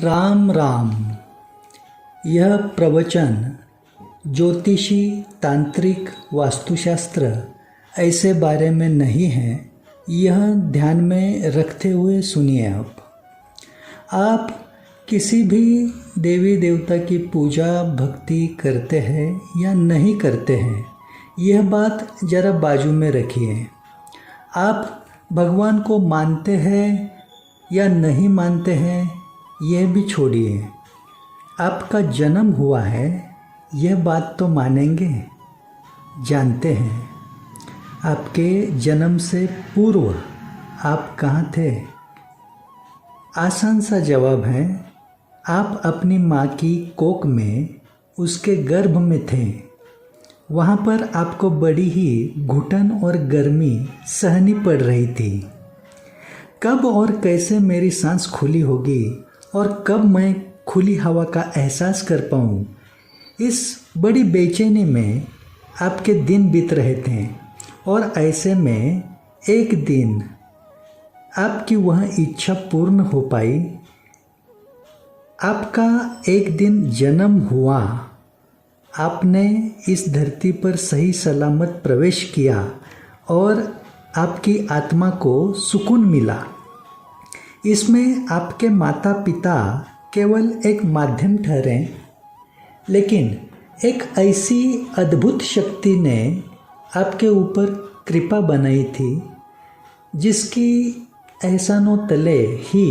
राम राम। यह प्रवचन ज्योतिषी, तांत्रिक, वास्तुशास्त्र ऐसे बारे में नहीं है। यह ध्यान में रखते हुए सुनिए। आप किसी भी देवी देवता की पूजा भक्ति करते हैं या नहीं करते हैं, यह बात जरा बाजू में रखिए। आप भगवान को मानते हैं या नहीं मानते हैं, यह भी छोड़िए। आपका जन्म हुआ है, यह बात तो मानेंगे, जानते हैं। आपके जन्म से पूर्व आप कहाँ थे? आसान सा जवाब है, आप अपनी माँ की कोख में, उसके गर्भ में थे। वहाँ पर आपको बड़ी ही घुटन और गर्मी सहनी पड़ रही थी। कब और कैसे मेरी सांस खुली होगी और कब मैं खुली हवा का एहसास कर पाऊँ, इस बड़ी बेचैनी में आपके दिन बीत रहे थे। और ऐसे में एक दिन आपकी वह इच्छा पूर्ण हो पाई। आपका एक दिन जन्म हुआ, आपने इस धरती पर सही सलामत प्रवेश किया और आपकी आत्मा को सुकून मिला। इसमें आपके माता पिता केवल एक माध्यम ठहरे, लेकिन एक ऐसी अद्भुत शक्ति ने आपके ऊपर कृपा बनाई थी, जिसकी एहसानों तले ही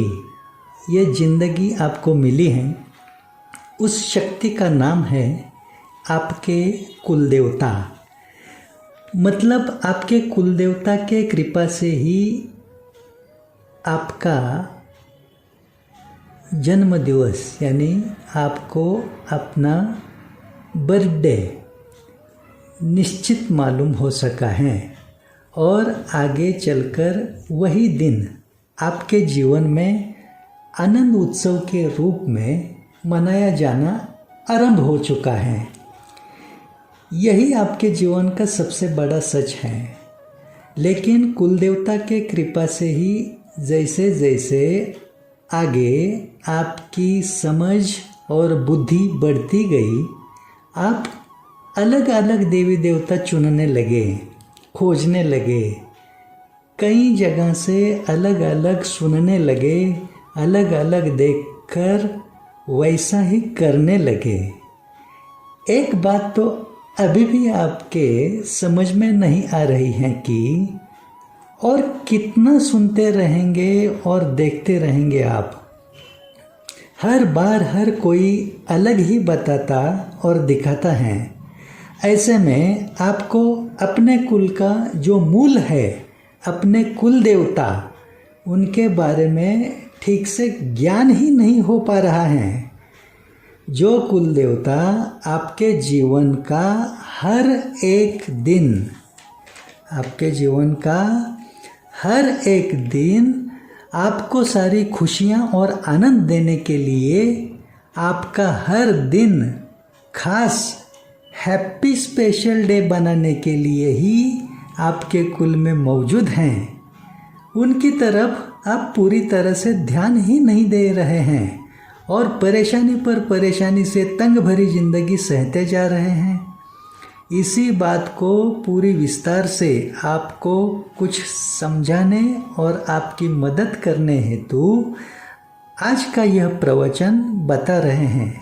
ये जिंदगी आपको मिली है। उस शक्ति का नाम है आपके कुलदेवता। मतलब आपके कुलदेवता के कृपा से ही आपका जन्म दिवस यानी आपको अपना बर्थडे निश्चित मालूम हो सका है। और आगे चलकर वही दिन आपके जीवन में आनंद उत्सव के रूप में मनाया जाना आरंभ हो चुका है। यही आपके जीवन का सबसे बड़ा सच है। लेकिन कुलदेवता के कृपा से ही जैसे जैसे आगे आपकी समझ और बुद्धि बढ़ती गई, आप अलग अलग देवी देवता चुनने लगे, खोजने लगे, कई जगह से अलग अलग सुनने लगे, अलग अलग देखकर वैसा ही करने लगे। एक बात तो अभी भी आपके समझ में नहीं आ रही है कि और कितना सुनते रहेंगे और देखते रहेंगे आप। हर बार हर कोई अलग ही बताता और दिखाता है। ऐसे में आपको अपने कुल का जो मूल है, अपने कुल देवता, उनके बारे में ठीक से ज्ञान ही नहीं हो पा रहा है। जो कुल देवता आपके जीवन का हर एक दिन, आपके जीवन का हर एक दिन आपको सारी खुशियाँ और आनंद देने के लिए, आपका हर दिन खास हैप्पी स्पेशल डे बनाने के लिए ही आपके कुल में मौजूद हैं, उनकी तरफ आप पूरी तरह से ध्यान ही नहीं दे रहे हैं और परेशानी पर परेशानी से तंग भरी जिंदगी सहते जा रहे हैं। इसी बात को पूरी विस्तार से आपको कुछ समझाने और आपकी मदद करने हेतु आज का यह प्रवचन बता रहे हैं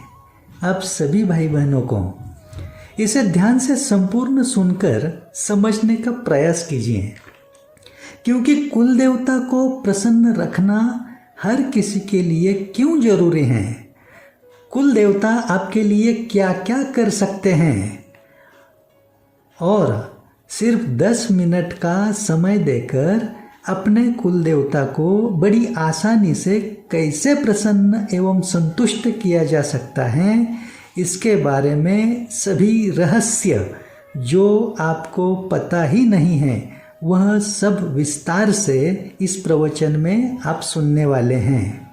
आप सभी भाई बहनों को। इसे ध्यान से संपूर्ण सुनकर समझने का प्रयास कीजिए, क्योंकि कुल देवता को प्रसन्न रखना हर किसी के लिए क्यों जरूरी है। कुल देवता आपके लिए क्या क्या कर सकते हैं, और सिर्फ 10 मिनट का समय देकर अपने कुल देवता को बड़ी आसानी से कैसे प्रसन्न एवं संतुष्ट किया जा सकता है, इसके बारे में सभी रहस्य जो आपको पता ही नहीं है, वह सब विस्तार से इस प्रवचन में आप सुनने वाले हैं।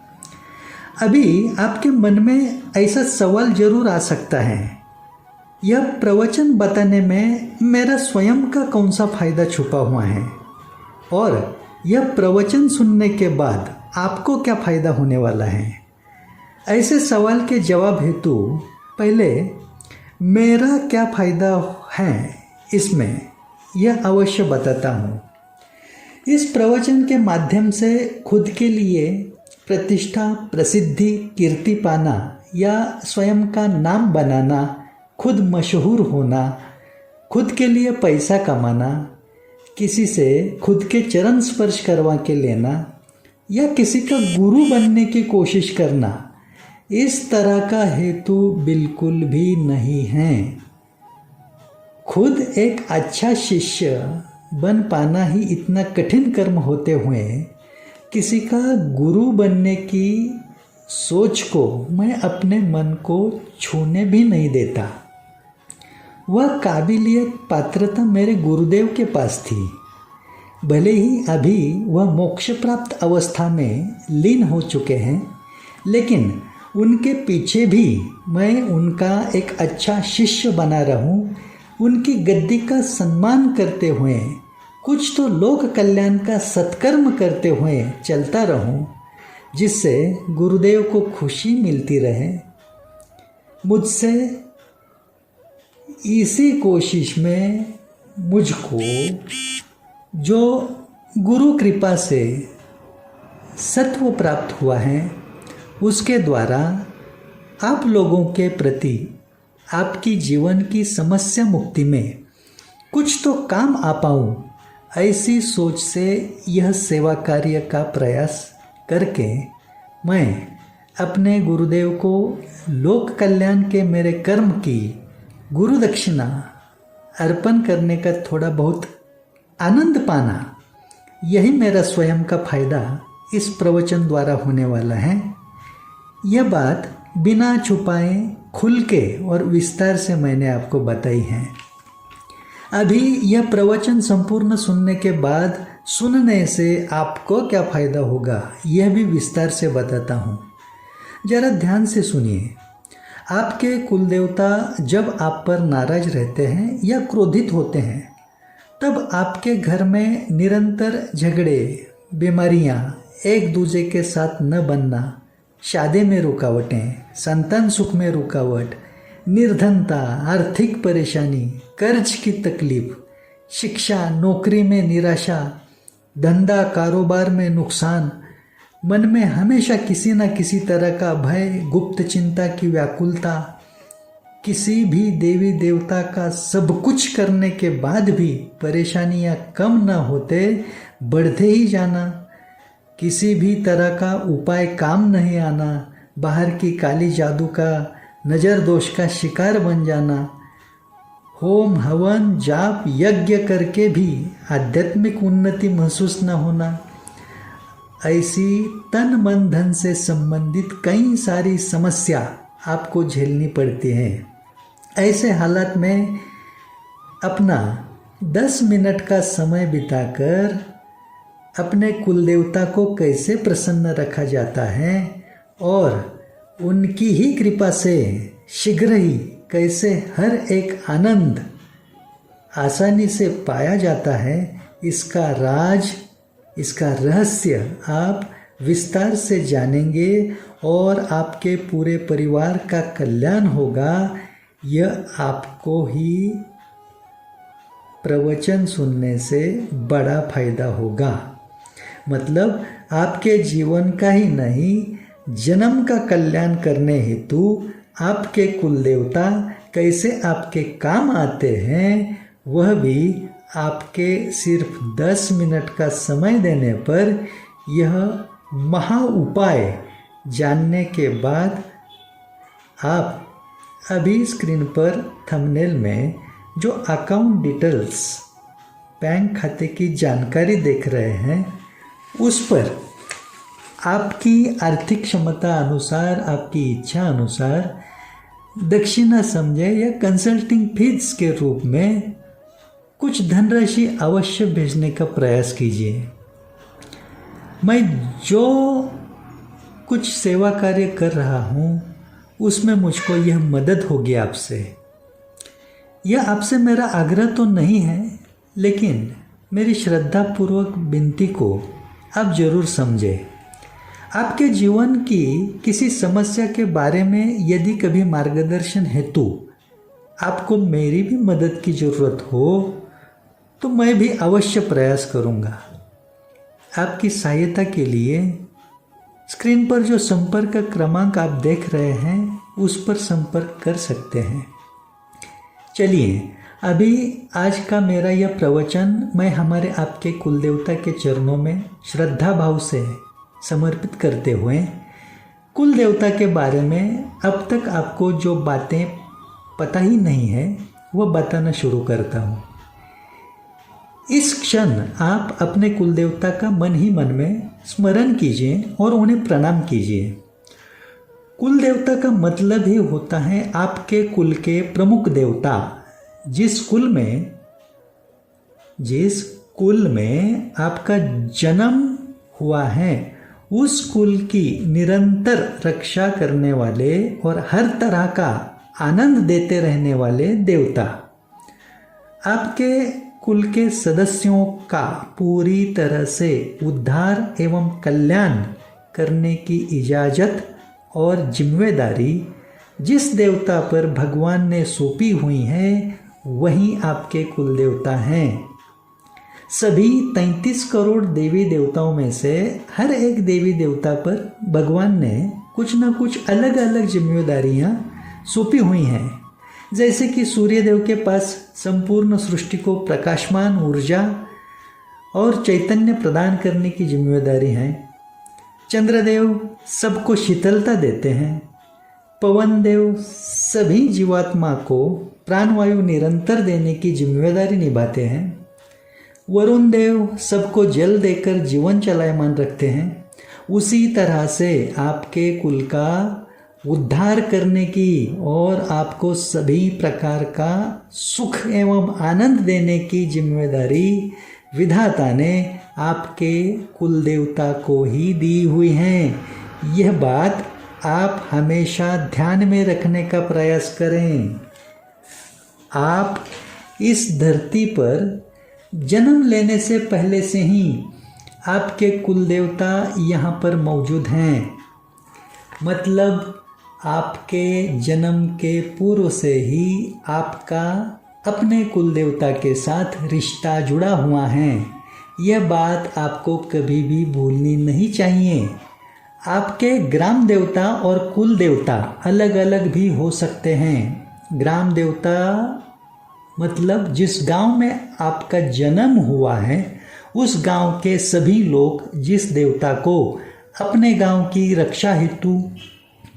अभी आपके मन में ऐसा सवाल जरूर आ सकता है, यह प्रवचन बताने में मेरा स्वयं का कौन सा फायदा छुपा हुआ है, और यह प्रवचन सुनने के बाद आपको क्या फ़ायदा होने वाला है। ऐसे सवाल के जवाब हेतु पहले मेरा क्या फ़ायदा है इसमें यह अवश्य बताता हूँ। इस प्रवचन के माध्यम से खुद के लिए प्रतिष्ठा, प्रसिद्धि, कीर्ति पाना या स्वयं का नाम बनाना, खुद मशहूर होना, खुद के लिए पैसा कमाना, किसी से खुद के चरण स्पर्श करवा के लेना या किसी का गुरु बनने की कोशिश करना, इस तरह का हेतु बिल्कुल भी नहीं है। खुद एक अच्छा शिष्य बन पाना ही इतना कठिन कर्म होते हुए किसी का गुरु बनने की सोच को मैं अपने मन को छूने भी नहीं देता। वह काबिलियत, पात्रता मेरे गुरुदेव के पास थी। भले ही अभी वह मोक्ष प्राप्त अवस्था में लीन हो चुके हैं, लेकिन उनके पीछे भी मैं उनका एक अच्छा शिष्य बना रहूं, उनकी गद्दी का सम्मान करते हुए कुछ तो लोक कल्याण का सत्कर्म करते हुए चलता रहूं, जिससे गुरुदेव को खुशी मिलती रहे। मुझसे इसी कोशिश में मुझको जो गुरु कृपा से सत्व प्राप्त हुआ है, उसके द्वारा आप लोगों के प्रति आपकी जीवन की समस्या मुक्ति में कुछ तो काम आ पाऊँ, ऐसी सोच से यह सेवा कार्य का प्रयास करके मैं अपने गुरुदेव को लोक कल्याण के मेरे कर्म की गुरु दक्षिणा अर्पण करने का थोड़ा बहुत आनंद पाना, यही मेरा स्वयं का फायदा इस प्रवचन द्वारा होने वाला है। यह बात बिना छुपाए खुल के और विस्तार से मैंने आपको बताई है। अभी यह प्रवचन संपूर्ण सुनने के बाद सुनने से आपको क्या फ़ायदा होगा, यह भी विस्तार से बताता हूँ। जरा ध्यान से सुनिए। आपके कुलदेवता जब आप पर नाराज रहते हैं या क्रोधित होते हैं, तब आपके घर में निरंतर झगड़े, बीमारियाँ, एक दूसरे के साथ न बनना, शादी में रुकावटें, संतान सुख में रुकावट, निर्धनता, आर्थिक परेशानी, कर्ज की तकलीफ, शिक्षा, नौकरी में निराशा, धंधा कारोबार में नुकसान, मन में हमेशा किसी न किसी तरह का भय, गुप्त चिंता की व्याकुलता, किसी भी देवी देवता का सब कुछ करने के बाद भी परेशानियां कम न होते बढ़ते ही जाना, किसी भी तरह का उपाय काम नहीं आना, बाहर की काली जादू का, नज़र दोष का शिकार बन जाना, होम हवन जाप यज्ञ करके भी आध्यात्मिक उन्नति महसूस न होना, ऐसी तन मन धन से संबंधित कई सारी समस्या आपको झेलनी पड़ती है। ऐसे हालात में अपना 10 मिनट का समय बिताकर अपने कुलदेवता को कैसे प्रसन्न रखा जाता है और उनकी ही कृपा से शीघ्र ही कैसे हर एक आनंद आसानी से पाया जाता है, इसका राज, इसका रहस्य आप विस्तार से जानेंगे और आपके पूरे परिवार का कल्याण होगा। यह आपको ही प्रवचन सुनने से बड़ा फायदा होगा। मतलब आपके जीवन का ही नहीं, जन्म का कल्याण करने हेतु आपके कुलदेवता कैसे आपके काम आते हैं, वह भी आपके सिर्फ 10 मिनट का समय देने पर यह महा उपाय जानने के बाद आप अभी स्क्रीन पर थंबनेल में जो अकाउंट डिटेल्स, बैंक खाते की जानकारी देख रहे हैं, उस पर आपकी आर्थिक क्षमता अनुसार, आपकी इच्छा अनुसार दक्षिणा समझे या कंसल्टिंग फीस के रूप में कुछ धनराशि अवश्य भेजने का प्रयास कीजिए। मैं जो कुछ सेवा कार्य कर रहा हूँ उसमें मुझको यह मदद होगी आपसे। यह आपसे मेरा आग्रह तो नहीं है, लेकिन मेरी श्रद्धापूर्वक विनती को आप जरूर समझें। आपके जीवन की किसी समस्या के बारे में यदि कभी मार्गदर्शन हेतु आपको मेरी भी मदद की ज़रूरत हो तो मैं भी अवश्य प्रयास करूँगा। आपकी सहायता के लिए स्क्रीन पर जो संपर्क क्रमांक आप देख रहे हैं उस पर संपर्क कर सकते हैं। चलिए अभी आज का मेरा यह प्रवचन मैं हमारे आपके कुलदेवता के चरणों में श्रद्धा भाव से समर्पित करते हुए कुल देवता के बारे में अब तक आपको जो बातें पता ही नहीं है वह बताना शुरू करता हूँ। इस क्षण आप अपने कुल देवता का मन ही मन में स्मरण कीजिए और उन्हें प्रणाम कीजिए। कुल देवता का मतलब ही होता है आपके कुल के प्रमुख देवता। जिस कुल में आपका जन्म हुआ है उस कुल की निरंतर रक्षा करने वाले और हर तरह का आनंद देते रहने वाले देवता। आपके कुल के सदस्यों का पूरी तरह से उद्धार एवं कल्याण करने की इजाज़त और जिम्मेदारी जिस देवता पर भगवान ने सौंपी हुई है वही आपके कुल देवता हैं। सभी 33 करोड़ देवी देवताओं में से हर एक देवी देवता पर भगवान ने कुछ न कुछ अलग अलग जिम्मेदारियां सौंपी हुई हैं। जैसे कि सूर्यदेव के पास संपूर्ण सृष्टि को प्रकाशमान ऊर्जा और चैतन्य प्रदान करने की जिम्मेदारी है। चंद्रदेव सबको शीतलता देते हैं। पवन देव सभी जीवात्मा को प्राणवायु निरंतर देने की जिम्मेदारी निभाते हैं। वरुण देव सबको जल देकर जीवन चलायमान रखते हैं। उसी तरह से आपके कुल का उद्धार करने की और आपको सभी प्रकार का सुख एवं आनंद देने की जिम्मेदारी विधाता ने आपके कुल देवता को ही दी हुई है। यह बात आप हमेशा ध्यान में रखने का प्रयास करें। आप इस धरती पर जन्म लेने से पहले से ही आपके कुल देवता यहाँ पर मौजूद हैं। मतलब आपके जन्म के पूर्व से ही आपका अपने कुल देवता के साथ रिश्ता जुड़ा हुआ है। यह बात आपको कभी भी भूलनी नहीं चाहिए। आपके ग्राम देवता और कुल देवता अलग अलग भी हो सकते हैं। ग्राम देवता मतलब जिस गांव में आपका जन्म हुआ है उस गांव के सभी लोग जिस देवता को अपने गांव की रक्षा हेतु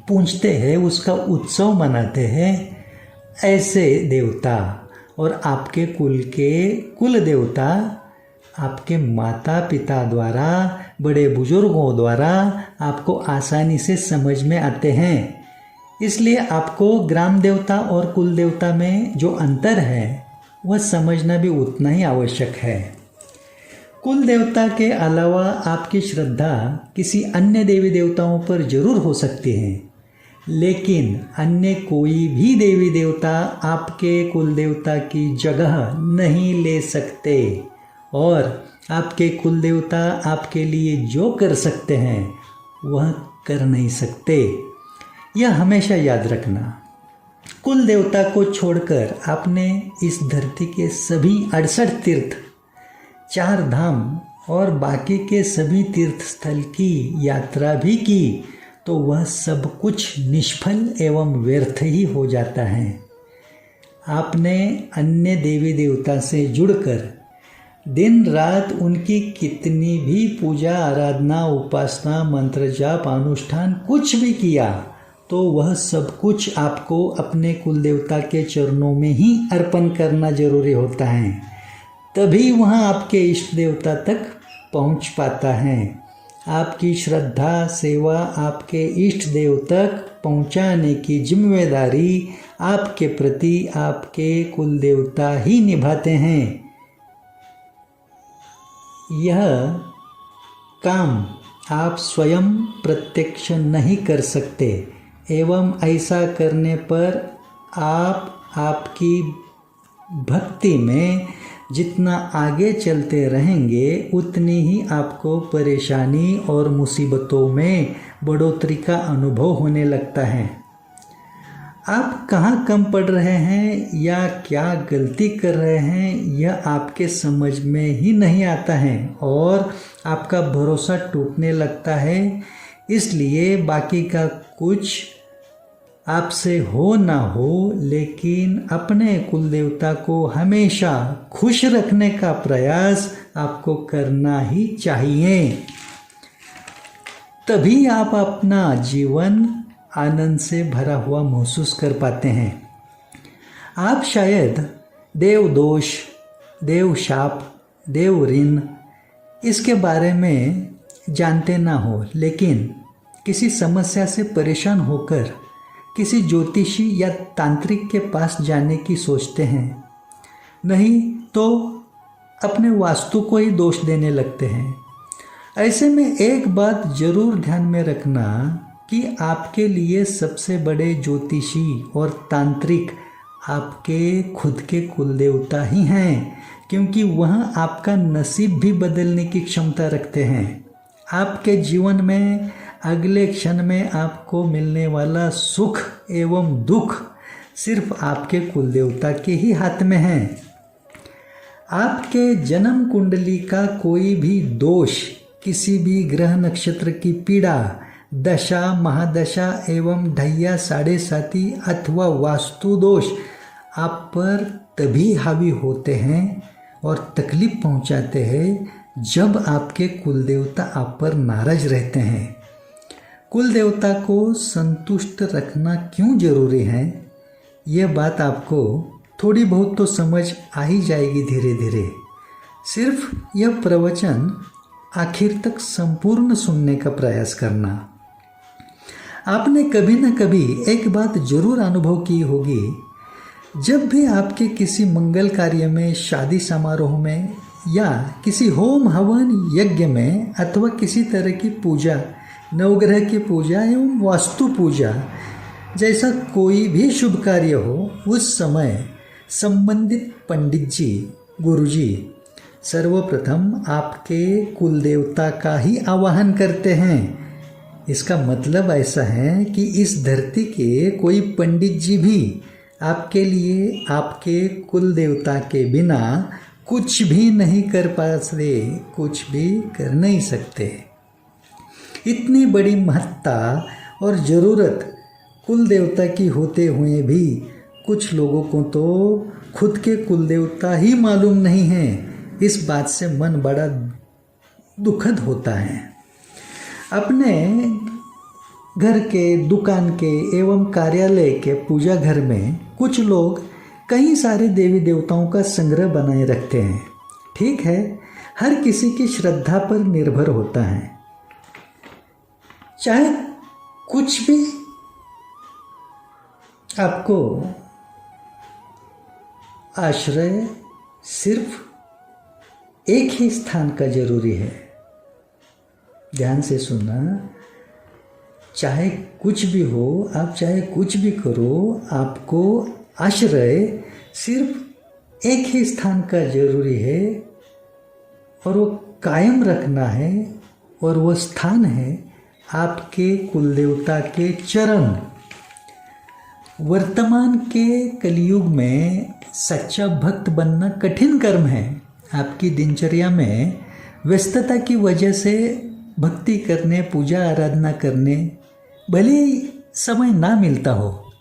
पूजते हैं उसका उत्सव मनाते हैं, ऐसे देवता। और आपके कुल के कुल देवता आपके माता पिता द्वारा, बड़े बुजुर्गों द्वारा आपको आसानी से समझ में आते हैं। इसलिए आपको ग्राम देवता और कुल देवता में जो अंतर है वह समझना भी उतना ही आवश्यक है। कुल देवता के अलावा आपकी श्रद्धा किसी अन्य देवी देवताओं पर जरूर हो सकती है, लेकिन अन्य कोई भी देवी देवता आपके कुल देवता की जगह नहीं ले सकते और आपके कुल देवता आपके लिए जो कर सकते हैं वह कर नहीं सकते। यह हमेशा याद रखना। कुल देवता को छोड़कर आपने इस धरती के सभी 68 तीर्थ, 4 धाम और बाकी के सभी तीर्थ स्थल की यात्रा भी की तो वह सब कुछ निष्फल एवं व्यर्थ ही हो जाता है। आपने अन्य देवी देवता से जुड़कर दिन रात उनकी कितनी भी पूजा आराधना उपासना मंत्र जाप अनुष्ठान कुछ भी किया तो वह सब कुछ आपको अपने कुल देवता के चरणों में ही अर्पण करना जरूरी होता है। तभी वह आपके इष्ट देवता तक पहुंच पाता है। आपकी श्रद्धा सेवा आपके इष्ट देव तक पहुंचाने की जिम्मेदारी आपके प्रति आपके कुल देवता ही निभाते हैं। यह काम आप स्वयं प्रत्यक्ष नहीं कर सकते एवं ऐसा करने पर आप आपकी भक्ति में जितना आगे चलते रहेंगे उतनी ही आपको परेशानी और मुसीबतों में बढ़ोतरी का अनुभव होने लगता है। आप कहाँ कम पड़ रहे हैं या क्या गलती कर रहे हैं यह आपके समझ में ही नहीं आता है और आपका भरोसा टूटने लगता है। इसलिए बाकी का कुछ आपसे हो ना हो, लेकिन अपने कुल देवता को हमेशा खुश रखने का प्रयास आपको करना ही चाहिए। तभी आप अपना जीवन आनंद से भरा हुआ महसूस कर पाते हैं। आप शायद देव दोष, देव शाप, देव ऋण इसके बारे में जानते ना हो, लेकिन किसी समस्या से परेशान होकर किसी ज्योतिषी या तांत्रिक के पास जाने की सोचते हैं, नहीं तो अपने वास्तु को ही दोष देने लगते हैं। ऐसे में एक बात जरूर ध्यान में रखना कि आपके लिए सबसे बड़े ज्योतिषी और तांत्रिक आपके खुद के कुल देवता ही हैं, क्योंकि वह आपका नसीब भी बदलने की क्षमता रखते हैं। आपके जीवन में अगले क्षण में आपको मिलने वाला सुख एवं दुख सिर्फ आपके कुल देवता के ही हाथ में है। आपके जन्म कुंडली का कोई भी दोष, किसी भी ग्रह नक्षत्र की पीड़ा, दशा, महादशा एवं ढैया, साढ़े साती अथवा वास्तु दोष आप पर तभी हावी होते हैं और तकलीफ पहुंचाते हैं जब आपके कुल देवता आप पर नाराज रहते हैं। कुल देवता को संतुष्ट रखना क्यों जरूरी है, यह बात आपको थोड़ी बहुत तो समझ आ ही जाएगी धीरे धीरे। सिर्फ यह प्रवचन आखिर तक संपूर्ण सुनने का प्रयास करना। आपने कभी न कभी एक बात जरूर अनुभव की होगी, जब भी आपके किसी मंगल कार्य में, शादी समारोह में या किसी होम हवन यज्ञ में अथवा किसी तरह की पूजा, नवग्रह की पूजा एवं वास्तु पूजा जैसा कोई भी शुभ कार्य हो, उस समय संबंधित पंडित जी, गुरुजी सर्वप्रथम आपके कुल देवता का ही आवाहन करते हैं। इसका मतलब ऐसा है कि इस धरती के कोई पंडित जी भी आपके लिए आपके कुल देवता के बिना कुछ भी नहीं कर पाते, कुछ भी कर नहीं सकते। इतनी बड़ी महत्ता और ज़रूरत कुल देवता की होते हुए भी कुछ लोगों को तो खुद के कुल देवता ही मालूम नहीं है। इस बात से मन बड़ा दुखद होता है। अपने घर के, दुकान के एवं कार्यालय के पूजा घर में कुछ लोग कई सारे देवी देवताओं का संग्रह बनाए रखते हैं। ठीक है, हर किसी की श्रद्धा पर निर्भर होता है। चाहे कुछ भी आपको आश्रय सिर्फ एक ही स्थान का जरूरी है। ध्यान से सुनना, चाहे कुछ भी हो, आप चाहे कुछ भी करो, आपको आश्रय सिर्फ एक ही स्थान का जरूरी है और वो कायम रखना है, और वो स्थान है आपके कुलदेवता के चरण। वर्तमान के कलयुग में सच्चा भक्त बनना कठिन कर्म है। आपकी दिनचर्या में व्यस्तता की वजह से भक्ति करने, पूजा आराधना करने भले ही समय ना मिलता हो,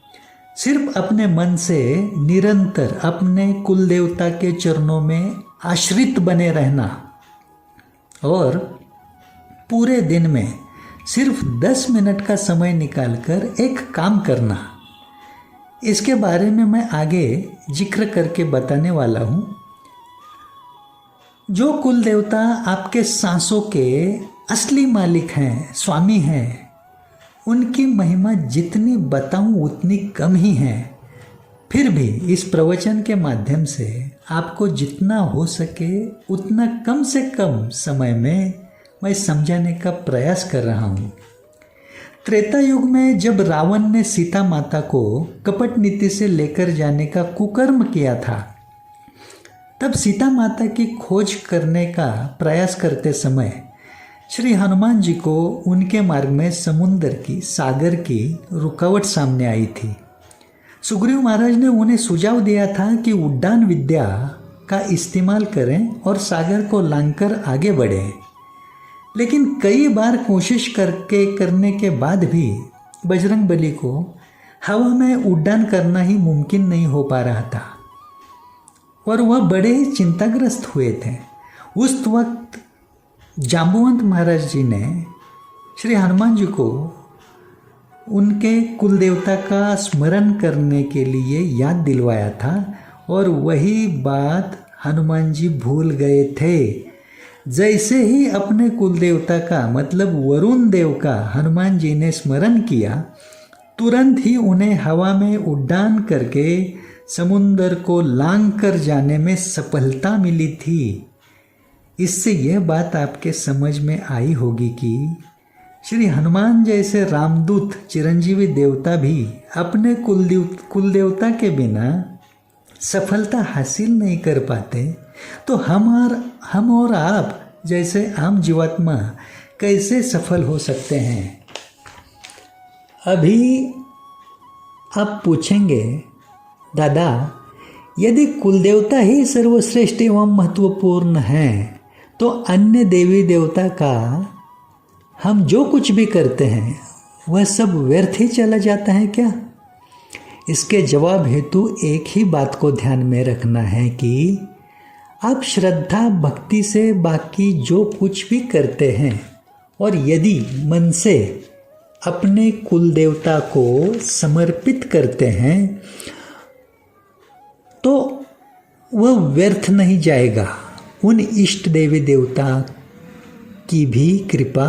सिर्फ अपने मन से निरंतर अपने कुलदेवता के चरणों में आश्रित बने रहना और पूरे दिन में सिर्फ 10 मिनट का समय निकालकर एक काम करना, इसके बारे में मैं आगे जिक्र करके बताने वाला हूँ। जो कुल देवता आपके सांसों के असली मालिक हैं, स्वामी हैं, उनकी महिमा जितनी बताऊं उतनी कम ही है। फिर भी इस प्रवचन के माध्यम से आपको जितना हो सके उतना कम से कम समय में मैं समझाने का प्रयास कर रहा हूँ। त्रेता युग में जब रावण ने सीता माता को कपट नीति से लेकर जाने का कुकर्म किया था, तब सीता माता की खोज करने का प्रयास करते समय श्री हनुमान जी को उनके मार्ग में समुद्र की, सागर की रुकावट सामने आई थी। सुग्रीव महाराज ने उन्हें सुझाव दिया था कि उड्डान विद्या का इस्तेमाल करें और सागर को लांघकर आगे बढ़ें। लेकिन कई बार कोशिश करने के बाद भी बजरंगबली को हवा में उड्डान करना ही मुमकिन नहीं हो पा रहा था और वह बड़े ही चिंताग्रस्त हुए थे। उस वक्त जाम्बुवंत महाराज जी ने श्री हनुमान जी को उनके कुल देवता का स्मरण करने के लिए याद दिलवाया था और वही बात हनुमान जी भूल गए थे। जैसे ही अपने कुल देवता का मतलब वरुण देव का हनुमान जी ने स्मरण किया, तुरंत ही उन्हें हवा में उड्डान करके समुंदर को लांघ कर जाने में सफलता मिली थी। इससे यह बात आपके समझ में आई होगी कि श्री हनुमान जैसे रामदूत चिरंजीवी देवता भी अपने कुल देवता के बिना सफलता हासिल नहीं कर पाते, तो हम और आप जैसे आम जीवात्मा कैसे सफल हो सकते हैं। अभी आप पूछेंगे, दादा यदि कुलदेवता ही सर्वश्रेष्ठ एवं महत्वपूर्ण हैं तो अन्य देवी देवता का हम जो कुछ भी करते हैं वह सब व्यर्थ ही चला जाता है क्या? इसके जवाब हेतु एक ही बात को ध्यान में रखना है कि आप श्रद्धा भक्ति से बाकी जो कुछ भी करते हैं और यदि मन से अपने कुल देवता को समर्पित करते हैं तो वह व्यर्थ नहीं जाएगा। उन इष्ट देवी देवता की भी कृपा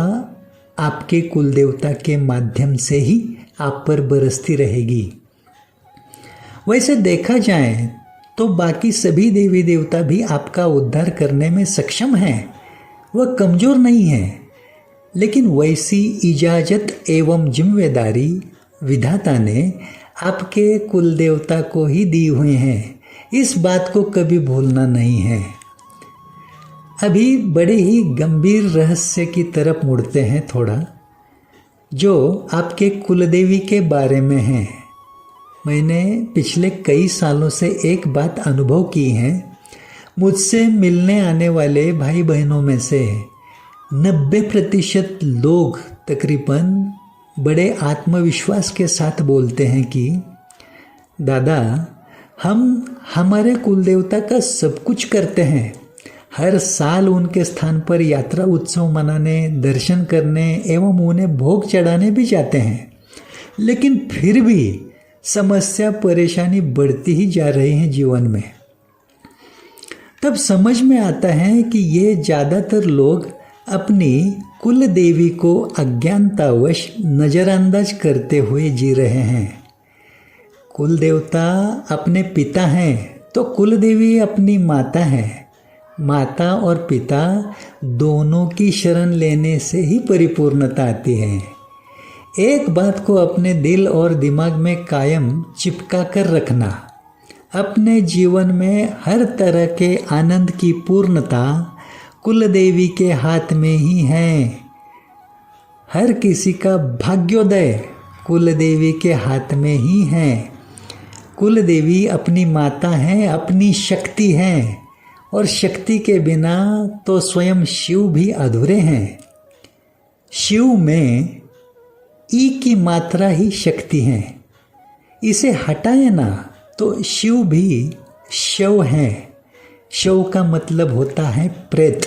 आपके कुल देवता के माध्यम से ही आप पर बरसती रहेगी। वैसे देखा जाए तो बाकी सभी देवी देवता भी आपका उद्धार करने में सक्षम हैं, वह कमज़ोर नहीं हैं। लेकिन वैसी इजाज़त एवं जिम्मेदारी विधाता ने आपके कुल देवता को ही दी हुई हैं, इस बात को कभी भूलना नहीं है। अभी बड़े ही गंभीर रहस्य की तरफ मुड़ते हैं थोड़ा, जो आपके कुलदेवी के बारे में है। मैंने पिछले कई सालों से एक बात अनुभव की है। मुझसे मिलने आने वाले भाई बहनों में से 90% लोग तकरीबन बड़े आत्मविश्वास के साथ बोलते हैं कि दादा हम हमारे कुलदेवता का सब कुछ करते हैं, हर साल उनके स्थान पर यात्रा उत्सव मनाने, दर्शन करने एवं उन्हें भोग चढ़ाने भी जाते हैं, लेकिन फिर भी समस्या परेशानी बढ़ती ही जा रही है जीवन में। तब समझ में आता है कि ये ज़्यादातर लोग अपनी कुल देवी को अज्ञानतावश नज़रअंदाज करते हुए जी रहे हैं। कुल देवता अपने पिता हैं तो कुल देवी अपनी माता है। माता और पिता दोनों की शरण लेने से ही परिपूर्णता आती है। एक बात को अपने दिल और दिमाग में कायम चिपका कर रखना, अपने जीवन में हर तरह के आनंद की पूर्णता कुल देवी के हाथ में ही है। हर किसी का भाग्योदय कुल देवी के हाथ में ही है। कुल देवी अपनी माता हैं, अपनी शक्ति हैं, और शक्ति के बिना तो स्वयं शिव भी अधूरे हैं। शिव में ई की मात्रा ही शक्ति है। इसे हटाए ना तो शिव भी शव है। शव का मतलब होता है प्रेत।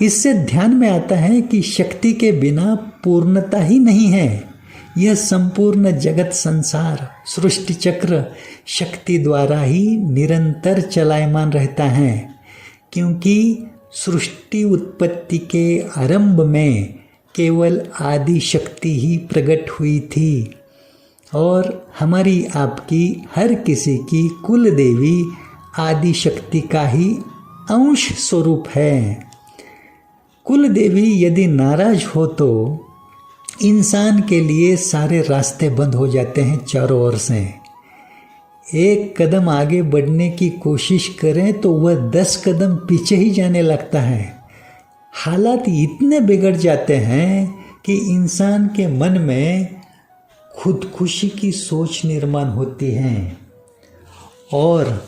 इससे ध्यान में आता है कि शक्ति के बिना पूर्णता ही नहीं है। यह संपूर्ण जगत संसार सृष्टि चक्र शक्ति द्वारा ही निरंतर चलायमान रहता है, क्योंकि सृष्टि उत्पत्ति के आरंभ में केवल आदि शक्ति ही प्रकट हुई थी और हमारी आपकी हर किसी की कुल देवी आदि शक्ति का ही अंश स्वरूप है। कुल देवी यदि नाराज हो तो इंसान के लिए सारे रास्ते बंद हो जाते हैं चारों ओर से। एक कदम आगे बढ़ने की कोशिश करें तो वह 10 कदम पीछे ही जाने लगता है। हालात इतने बिगड़ जाते हैं कि इंसान के मन में खुदकुशी की सोच निर्माण होती है। और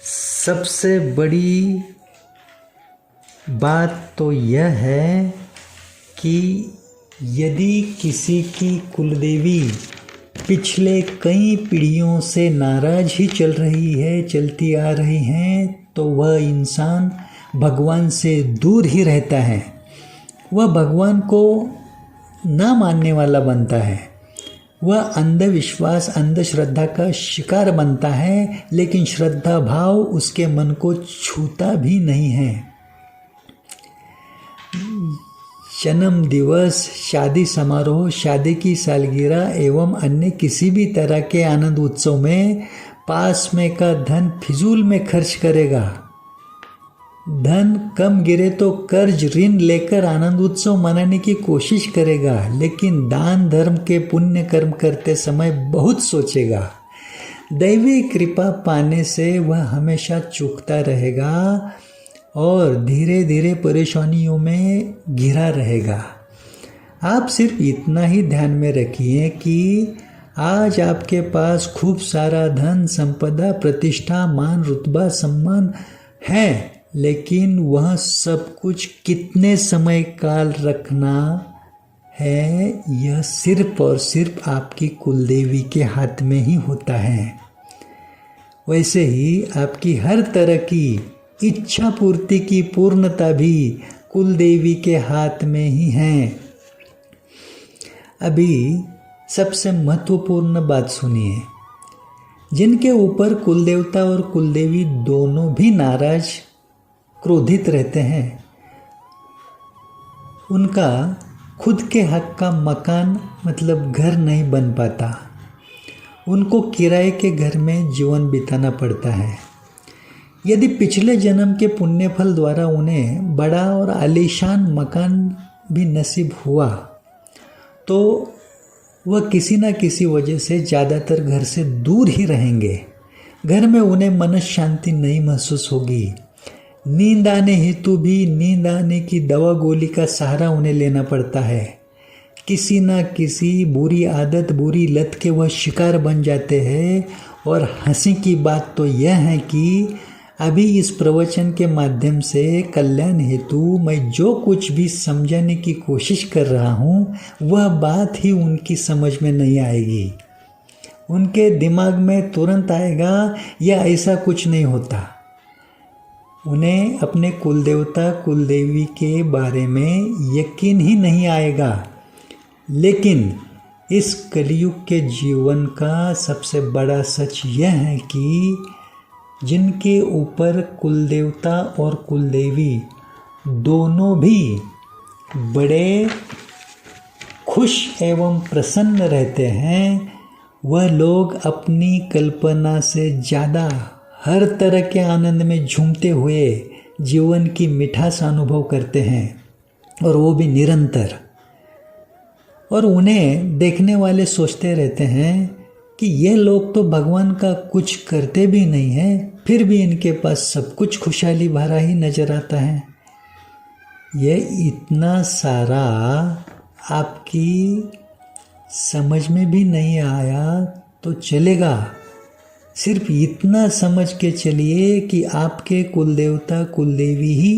सबसे बड़ी बात तो यह है कि यदि किसी की कुलदेवी पिछले कई पीढ़ियों से नाराज ही चलती आ रही हैं, तो वह इंसान भगवान से दूर ही रहता है। वह भगवान को ना मानने वाला बनता है। वह अंधविश्वास, अंधश्रद्धा का शिकार बनता है, लेकिन श्रद्धा भाव उसके मन को छूता भी नहीं है। जन्म दिवस, शादी समारोह, शादी की सालगिरह एवं अन्य किसी भी तरह के आनंद उत्सव में पास में का धन फिजूल में खर्च करेगा। धन कम गिरे तो कर्ज ऋण लेकर आनंद उत्सव मनाने की कोशिश करेगा, लेकिन दान धर्म के पुण्य कर्म करते समय बहुत सोचेगा। दैवी कृपा पाने से वह हमेशा चूकता रहेगा और धीरे धीरे परेशानियों में घिरा रहेगा। आप सिर्फ इतना ही ध्यान में रखिए कि आज आपके पास खूब सारा धन, संपदा, प्रतिष्ठा, मान, रुतबा, सम्मान है, लेकिन वह सब कुछ कितने समय काल रखना है, यह सिर्फ और सिर्फ आपकी कुलदेवी के हाथ में ही होता है। वैसे ही आपकी हर तरह की इच्छा पूर्ति की पूर्णता भी कुलदेवी के हाथ में ही है। अभी सबसे महत्वपूर्ण बात सुनिए। जिनके ऊपर कुलदेवता और कुलदेवी दोनों भी नाराज, क्रोधित रहते हैं, उनका खुद के हक का मकान मतलब घर नहीं बन पाता। उनको किराए के घर में जीवन बिताना पड़ता है। यदि पिछले जन्म के पुण्य फल द्वारा उन्हें बड़ा और आलीशान मकान भी नसीब हुआ, तो वह किसी न किसी वजह से ज़्यादातर घर से दूर ही रहेंगे। घर में उन्हें मन शांति नहीं महसूस होगी। नींद आने हेतु भी नींद आने की दवा गोली का सहारा उन्हें लेना पड़ता है। किसी न किसी बुरी आदत, बुरी लत के वह शिकार बन जाते हैं। और हंसी की बात तो यह है कि अभी इस प्रवचन के माध्यम से कल्याण हेतु मैं जो कुछ भी समझाने की कोशिश कर रहा हूँ, वह बात ही उनकी समझ में नहीं आएगी। उनके दिमाग में तुरंत आएगा या ऐसा कुछ नहीं होता। उन्हें अपने कुलदेवता कुलदेवी के बारे में यकीन ही नहीं आएगा। लेकिन इस कलयुग के जीवन का सबसे बड़ा सच यह है कि जिनके ऊपर कुलदेवता और कुलदेवी दोनों भी बड़े खुश एवं प्रसन्न रहते हैं, वह लोग अपनी कल्पना से ज़्यादा हर तरह के आनंद में झूमते हुए जीवन की मिठास अनुभव करते हैं, और वो भी निरंतर। और उन्हें देखने वाले सोचते रहते हैं कि ये लोग तो भगवान का कुछ करते भी नहीं हैं, फिर भी इनके पास सब कुछ खुशहाली भरा ही नजर आता है। यह इतना सारा आपकी समझ में भी नहीं आया तो चलेगा। सिर्फ इतना समझ के चलिए कि आपके कुलदेवता कुलदेवी ही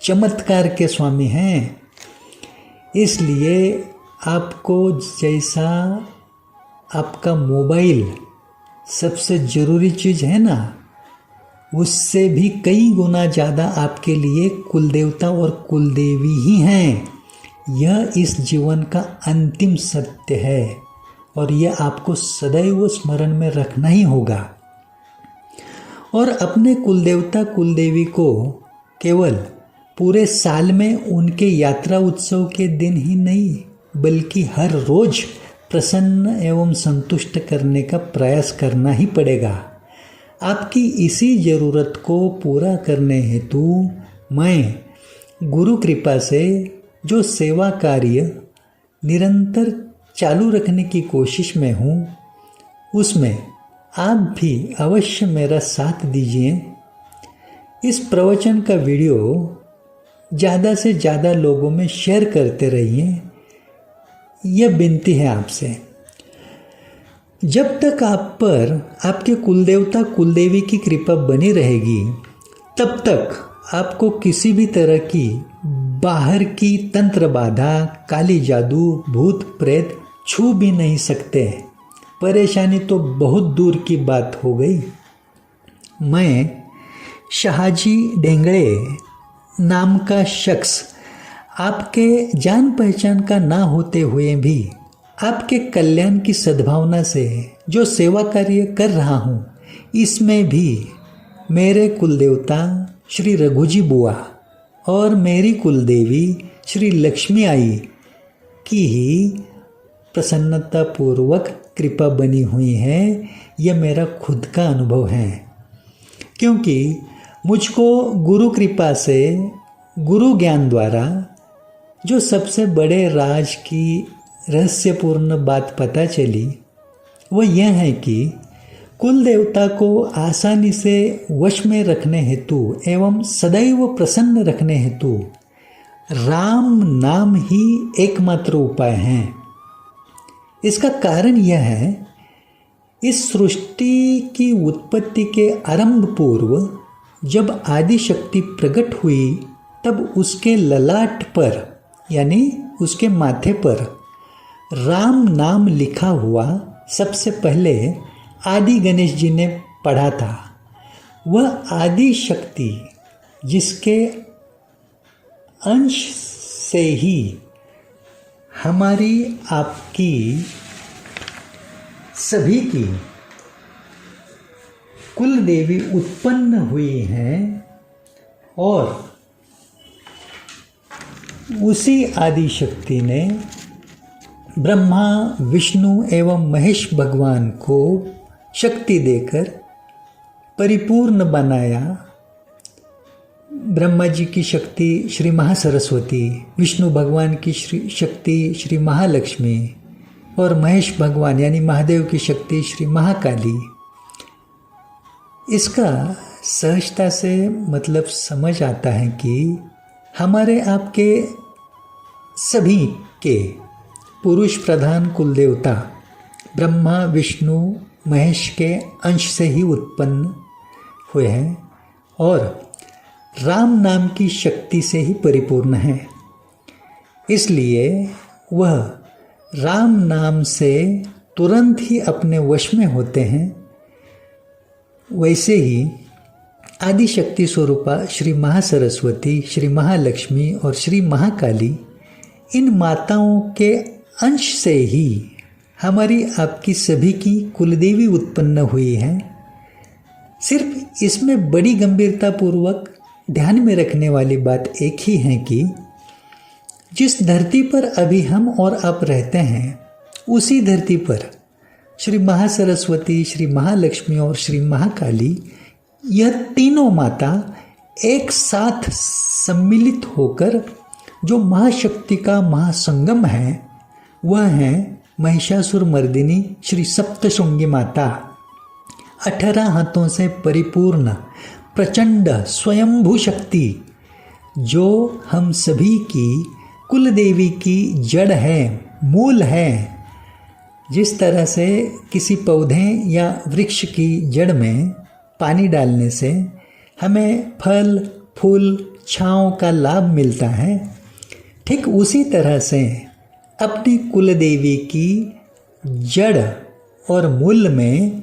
चमत्कार के स्वामी हैं। इसलिए आपको जैसा आपका मोबाइल सबसे ज़रूरी चीज़ है ना, उससे भी कई गुना ज़्यादा आपके लिए कुलदेवता और कुलदेवी ही हैं। यह इस जीवन का अंतिम सत्य है और यह आपको सदैव स्मरण में रखना ही होगा। और अपने कुलदेवता कुलदेवी को केवल पूरे साल में उनके यात्रा उत्सव के दिन ही नहीं, बल्कि हर रोज प्रसन्न एवं संतुष्ट करने का प्रयास करना ही पड़ेगा। आपकी इसी ज़रूरत को पूरा करने हेतु मैं गुरु कृपा से जो सेवा कार्य निरंतर चालू रखने की कोशिश में हूँ, उसमें आप भी अवश्य मेरा साथ दीजिए। इस प्रवचन का वीडियो ज़्यादा से ज़्यादा लोगों में शेयर करते रहिए, यह विनती है आपसे। जब तक आप पर आपके कुलदेवता कुलदेवी की कृपा बनी रहेगी, तब तक आपको किसी भी तरह की बाहर की तंत्र बाधा, काली जादू, भूत प्रेत छू भी नहीं सकते। परेशानी तो बहुत दूर की बात हो गई। मैं शाहजी डेंगड़े नाम का शख्स आपके जान पहचान का ना होते हुए भी आपके कल्याण की सद्भावना से जो सेवा कार्य कर रहा हूँ, इसमें भी मेरे कुलदेवता श्री रघुजी बुआ और मेरी कुलदेवी श्री लक्ष्मी आई की ही प्रसन्नतापूर्वक कृपा बनी हुई है। यह मेरा खुद का अनुभव है, क्योंकि मुझको गुरु कृपा से, गुरु ज्ञान द्वारा जो सबसे बड़े राज की रहस्यपूर्ण बात पता चली, वह यह है कि कुल देवता को आसानी से वश में रखने हेतु एवं सदैव प्रसन्न रखने हेतु राम नाम ही एकमात्र उपाय है। इसका कारण यह है, इस सृष्टि की उत्पत्ति के आरंभ पूर्व जब आदि शक्ति प्रकट हुई, तब उसके ललाट पर यानी उसके माथे पर राम नाम लिखा हुआ सबसे पहले आदि गणेश जी ने पढ़ा था। वह आदि शक्ति जिसके अंश से ही हमारी आपकी सभी की कुल देवी उत्पन्न हुई हैं, और उसी आदि शक्ति ने ब्रह्मा, विष्णु एवं महेश भगवान को शक्ति देकर परिपूर्ण बनाया। ब्रह्मा जी की शक्ति श्री महासरस्वती, विष्णु भगवान की शक्ति श्री महालक्ष्मी और महेश भगवान यानी महादेव की शक्ति श्री महाकाली। इसका सहजता से मतलब समझ आता है कि हमारे आपके सभी के पुरुष प्रधान कुल देवता ब्रह्मा, विष्णु, महेश के अंश से ही उत्पन्न हुए हैं और राम नाम की शक्ति से ही परिपूर्ण है। इसलिए वह राम नाम से तुरंत ही अपने वश में होते हैं। वैसे ही आदि शक्ति स्वरूपा श्री महासरस्वती, श्री महालक्ष्मी और श्री महाकाली, इन माताओं के अंश से ही हमारी आपकी सभी की कुलदेवी उत्पन्न हुई है। सिर्फ इसमें बड़ी गंभीरता पूर्वक ध्यान में रखने वाली बात एक ही है कि जिस धरती पर अभी हम और आप रहते हैं, उसी धरती पर श्री महासरस्वती, श्री महालक्ष्मी और श्री महाकाली, यह तीनों माता एक साथ सम्मिलित होकर जो महाशक्ति का महासंगम है, वह है महिषासुर मर्दिनी श्री सप्तशृंगी माता। 18 हाथों से परिपूर्ण प्रचंड स्वयंभू शक्ति, जो हम सभी की कुल देवी की जड़ है, मूल है। जिस तरह से किसी पौधे या वृक्ष की जड़ में पानी डालने से हमें फल, फूल, छांव का लाभ मिलता है, ठीक उसी तरह से अपनी कुल देवी की जड़ और मूल में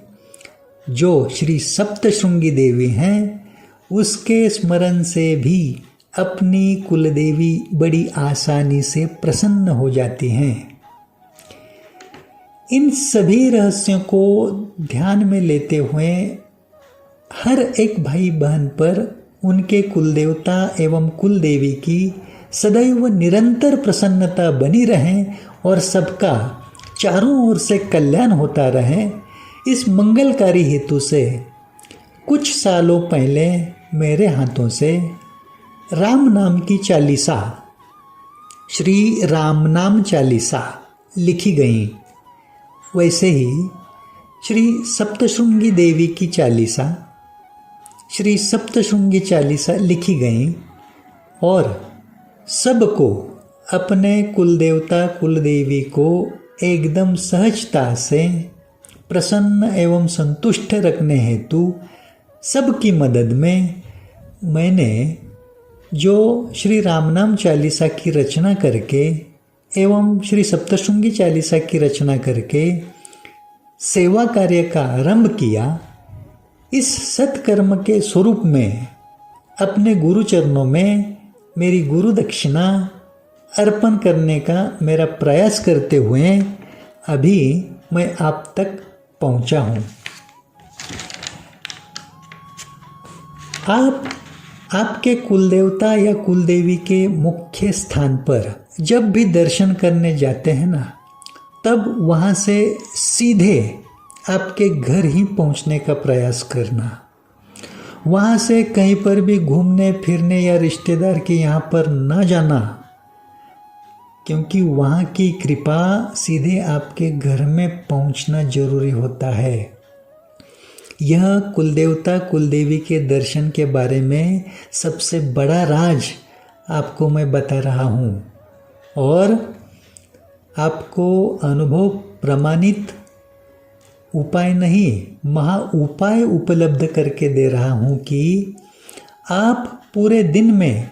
जो श्री सप्तशृंगी देवी हैं, उसके स्मरण से भी अपनी कुल देवी बड़ी आसानी से प्रसन्न हो जाती हैं। इन सभी रहस्यों को ध्यान में लेते हुए हर एक भाई बहन पर उनके कुलदेवता एवं कुल देवी की सदैव निरंतर प्रसन्नता बनी रहे और सबका चारों ओर से कल्याण होता रहे, इस मंगलकारी हेतु से कुछ सालों पहले मेरे हाथों से राम नाम की चालीसा, श्री राम नाम चालीसा लिखी गई। वैसे ही श्री सप्तशृंगी देवी की चालीसा, श्री सप्तशृंगी चालीसा लिखी गई और सबको अपने कुलदेवता कुलदेवी को एकदम सहजता से प्रसन्न एवं संतुष्ट रखने हेतु सबकी मदद में मैंने जो श्री रामनाम चालीसा की रचना करके एवं श्री सप्तशृंगी चालीसा की रचना करके सेवा कार्य का आरंभ किया, इस सत्कर्म के स्वरूप में अपने गुरु चरणों में मेरी गुरु दक्षिणा अर्पण करने का मेरा प्रयास करते हुए अभी मैं आप तक पहुंचा हूं। आप आपके कुलदेवता या कुलदेवी के मुख्य स्थान पर जब भी दर्शन करने जाते हैं ना, तब वहाँ से सीधे आपके घर ही पहुँचने का प्रयास करना। वहाँ से कहीं पर भी घूमने फिरने या रिश्तेदार के यहाँ पर ना जाना, क्योंकि वहाँ की कृपा सीधे आपके घर में पहुँचना जरूरी होता है। यह कुलदेवता कुलदेवी के दर्शन के बारे में सबसे बड़ा राज आपको मैं बता रहा हूँ और आपको अनुभव प्रमाणित उपाय नहीं, महा उपाय उपलब्ध करके दे रहा हूँ कि आप पूरे दिन में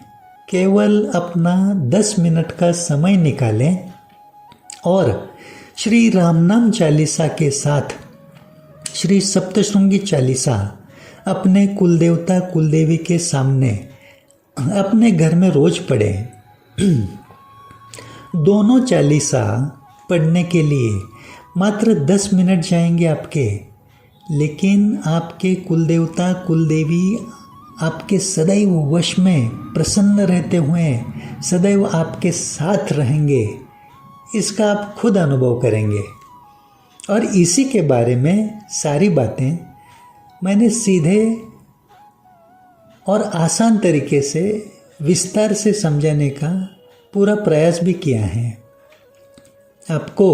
केवल अपना 10 मिनट का समय निकालें और श्री रामनाम चालीसा के साथ श्री सप्तशृंगी चालीसा अपने कुलदेवता कुलदेवी के सामने अपने घर में रोज पढ़ें। दोनों चालीसा पढ़ने के लिए मात्र 10 मिनट जाएंगे आपके, लेकिन आपके कुलदेवता कुलदेवी आपके सदैव वश में प्रसन्न रहते हुए सदैव आपके साथ रहेंगे, इसका आप खुद अनुभव करेंगे। और इसी के बारे में सारी बातें मैंने सीधे और आसान तरीके से विस्तार से समझाने का पूरा प्रयास भी किया है। आपको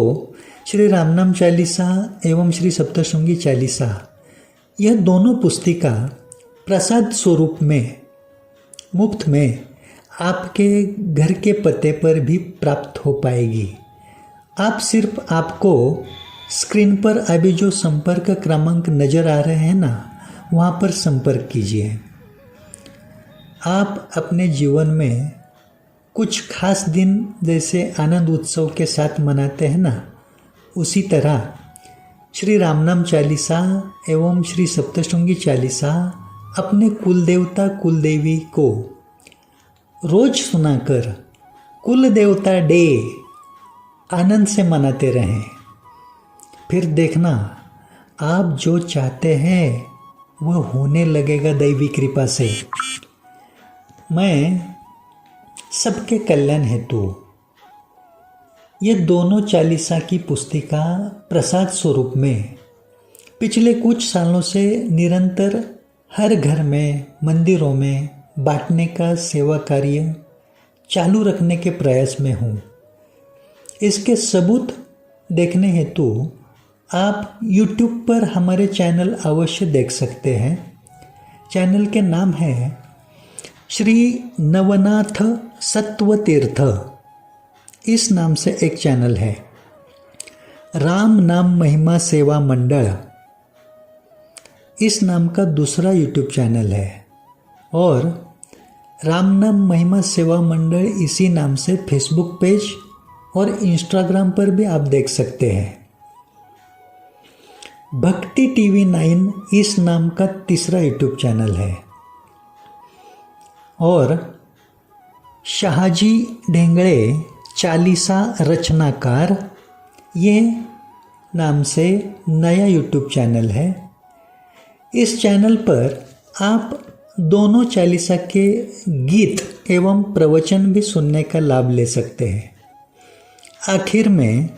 श्री रामनाम चालीसा एवं श्री सप्तशृंगी चालीसा यह दोनों पुस्तिका प्रसाद स्वरूप में मुफ्त में आपके घर के पते पर भी प्राप्त हो पाएगी। आप सिर्फ आपको स्क्रीन पर अभी जो संपर्क क्रमांक नज़र आ रहे हैं ना, वहाँ पर संपर्क कीजिए। आप अपने जीवन में कुछ खास दिन जैसे आनंद उत्सव के साथ मनाते हैं ना, उसी तरह श्री रामनाम चालीसा एवं श्री सप्तशृंगी चालीसा अपने कुलदेवता कुलदेवी को रोज सुनाकर कुलदेवता डे आनंद से मनाते रहें। फिर देखना, आप जो चाहते हैं वह होने लगेगा दैवी कृपा से। मैं सबके कल्याण हेतु ये दोनों चालीसा की पुस्तिका प्रसाद स्वरूप में पिछले कुछ सालों से निरंतर हर घर में मंदिरों में बांटने का सेवा कार्य चालू रखने के प्रयास में हूँ। इसके सबूत देखने हेतु आप YouTube पर हमारे चैनल अवश्य देख सकते हैं। चैनल के नाम है श्री नवनाथ सत्वतीर्थ, इस नाम से एक चैनल है। राम नाम महिमा सेवा मंडल इस नाम का दूसरा YouTube चैनल है और राम नाम महिमा सेवा मंडल इसी नाम से फेसबुक पेज और इंस्टाग्राम पर भी आप देख सकते हैं। भक्ति टीवी 9 इस नाम का तीसरा यूट्यूब चैनल है और शाहजी ढेंगड़े चालीसा रचनाकार ये नाम से नया यूट्यूब चैनल है। इस चैनल पर आप दोनों चालीसा के गीत एवं प्रवचन भी सुनने का लाभ ले सकते हैं। आखिर में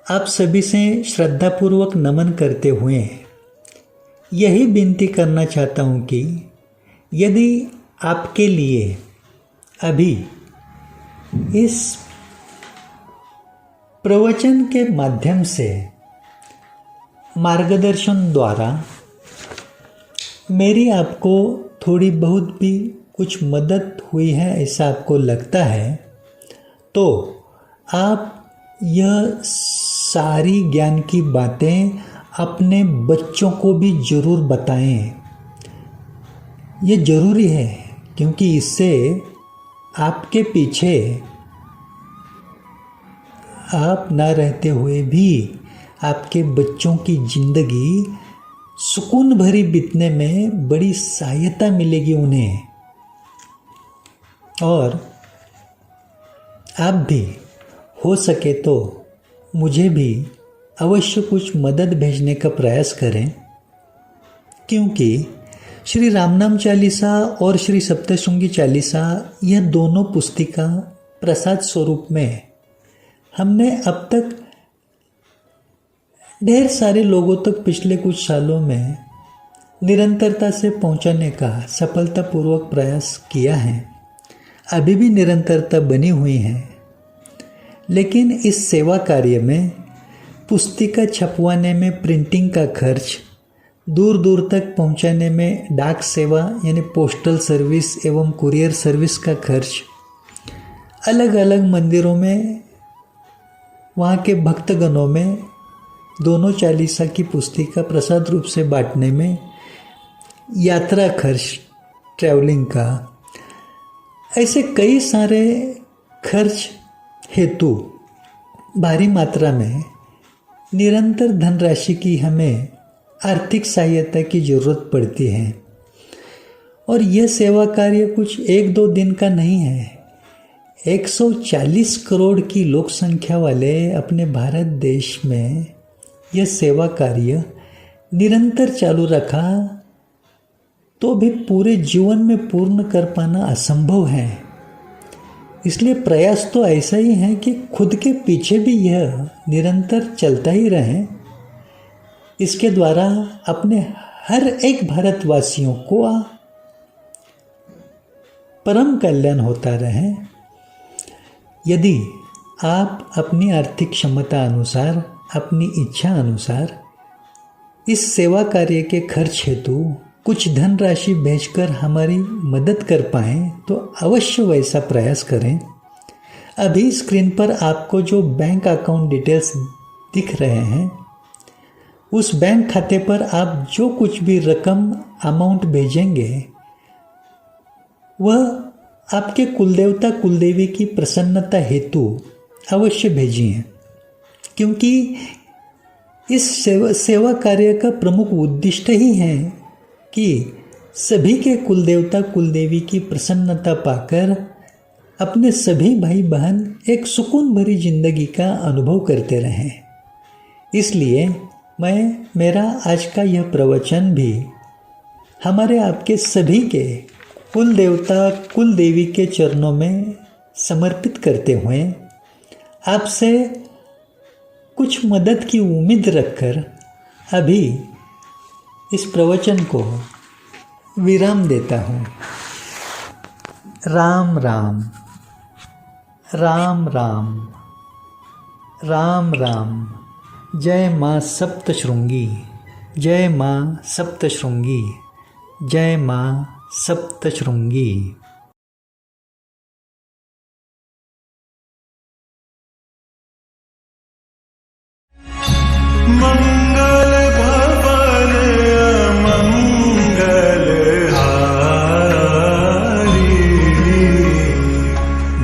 आप सभी से श्रद्धापूर्वक नमन करते हुए यही विनती करना चाहता हूँ कि यदि आपके लिए अभी इस प्रवचन के माध्यम से मार्गदर्शन द्वारा मेरी आपको थोड़ी बहुत भी कुछ मदद हुई है ऐसा आपको लगता है तो आप यह सारी ज्ञान की बातें अपने बच्चों को भी ज़रूर बताएं। ये ज़रूरी है क्योंकि इससे आपके पीछे आप ना रहते हुए भी आपके बच्चों की ज़िंदगी सुकून भरी बीतने में बड़ी सहायता मिलेगी उन्हें। और आप भी हो सके तो मुझे भी अवश्य कुछ मदद भेजने का प्रयास करें, क्योंकि श्री रामनाम चालीसा और श्री सप्तशृंगी चालीसा यह दोनों पुस्तिका प्रसाद स्वरूप में हमने अब तक ढेर सारे लोगों तक पिछले कुछ सालों में निरंतरता से पहुंचाने का सफलतापूर्वक प्रयास किया है। अभी भी निरंतरता बनी हुई है, लेकिन इस सेवा कार्य में पुस्तिका छपवाने में प्रिंटिंग का खर्च, दूर दूर तक पहुंचाने में डाक सेवा यानी पोस्टल सर्विस एवं कुरियर सर्विस का खर्च, अलग अलग मंदिरों में वहाँ के भक्तगणों में दोनों चालीसा की पुस्तिका प्रसाद रूप से बांटने में यात्रा खर्च, ट्रैवलिंग का, ऐसे कई सारे खर्च हेतु भारी मात्रा में निरंतर धनराशि की हमें आर्थिक सहायता की ज़रूरत पड़ती है। और यह सेवा कार्य कुछ एक दो दिन का नहीं है। 140 करोड़ की लोक संख्या वाले अपने भारत देश में यह सेवा कार्य निरंतर चालू रखा तो भी पूरे जीवन में पूर्ण कर पाना असंभव है। इसलिए प्रयास तो ऐसा ही है कि खुद के पीछे भी यह निरंतर चलता ही रहे। इसके द्वारा अपने हर एक भारतवासियों को परम कल्याण होता रहे। यदि आप अपनी आर्थिक क्षमता अनुसार, अपनी इच्छा अनुसार इस सेवा कार्य के खर्च हेतु कुछ धनराशि भेजकर हमारी मदद कर पाएँ तो अवश्य वैसा प्रयास करें। अभी स्क्रीन पर आपको जो बैंक अकाउंट डिटेल्स दिख रहे हैं, उस बैंक खाते पर आप जो कुछ भी रकम अमाउंट भेजेंगे वह आपके कुलदेवता कुलदेवी की प्रसन्नता हेतु अवश्य भेजिए, क्योंकि इस सेवा कार्य का प्रमुख उद्देश्य ही है कि सभी के कुलदेवता कुलदेवी की प्रसन्नता पाकर अपने सभी भाई बहन एक सुकून भरी जिंदगी का अनुभव करते रहें। इसलिए मेरा आज का यह प्रवचन भी हमारे आपके सभी के कुल देवता कुल देवी के चरणों में समर्पित करते हुए आपसे कुछ मदद की उम्मीद रखकर अभी इस प्रवचन को विराम देता हूँ। राम राम, राम राम, राम राम। जय माँ सप्तशृंगी, जय माँ सप्तशृंगी, जय माँ सप्तशृंगी। मंगल भवन मंगल हारी,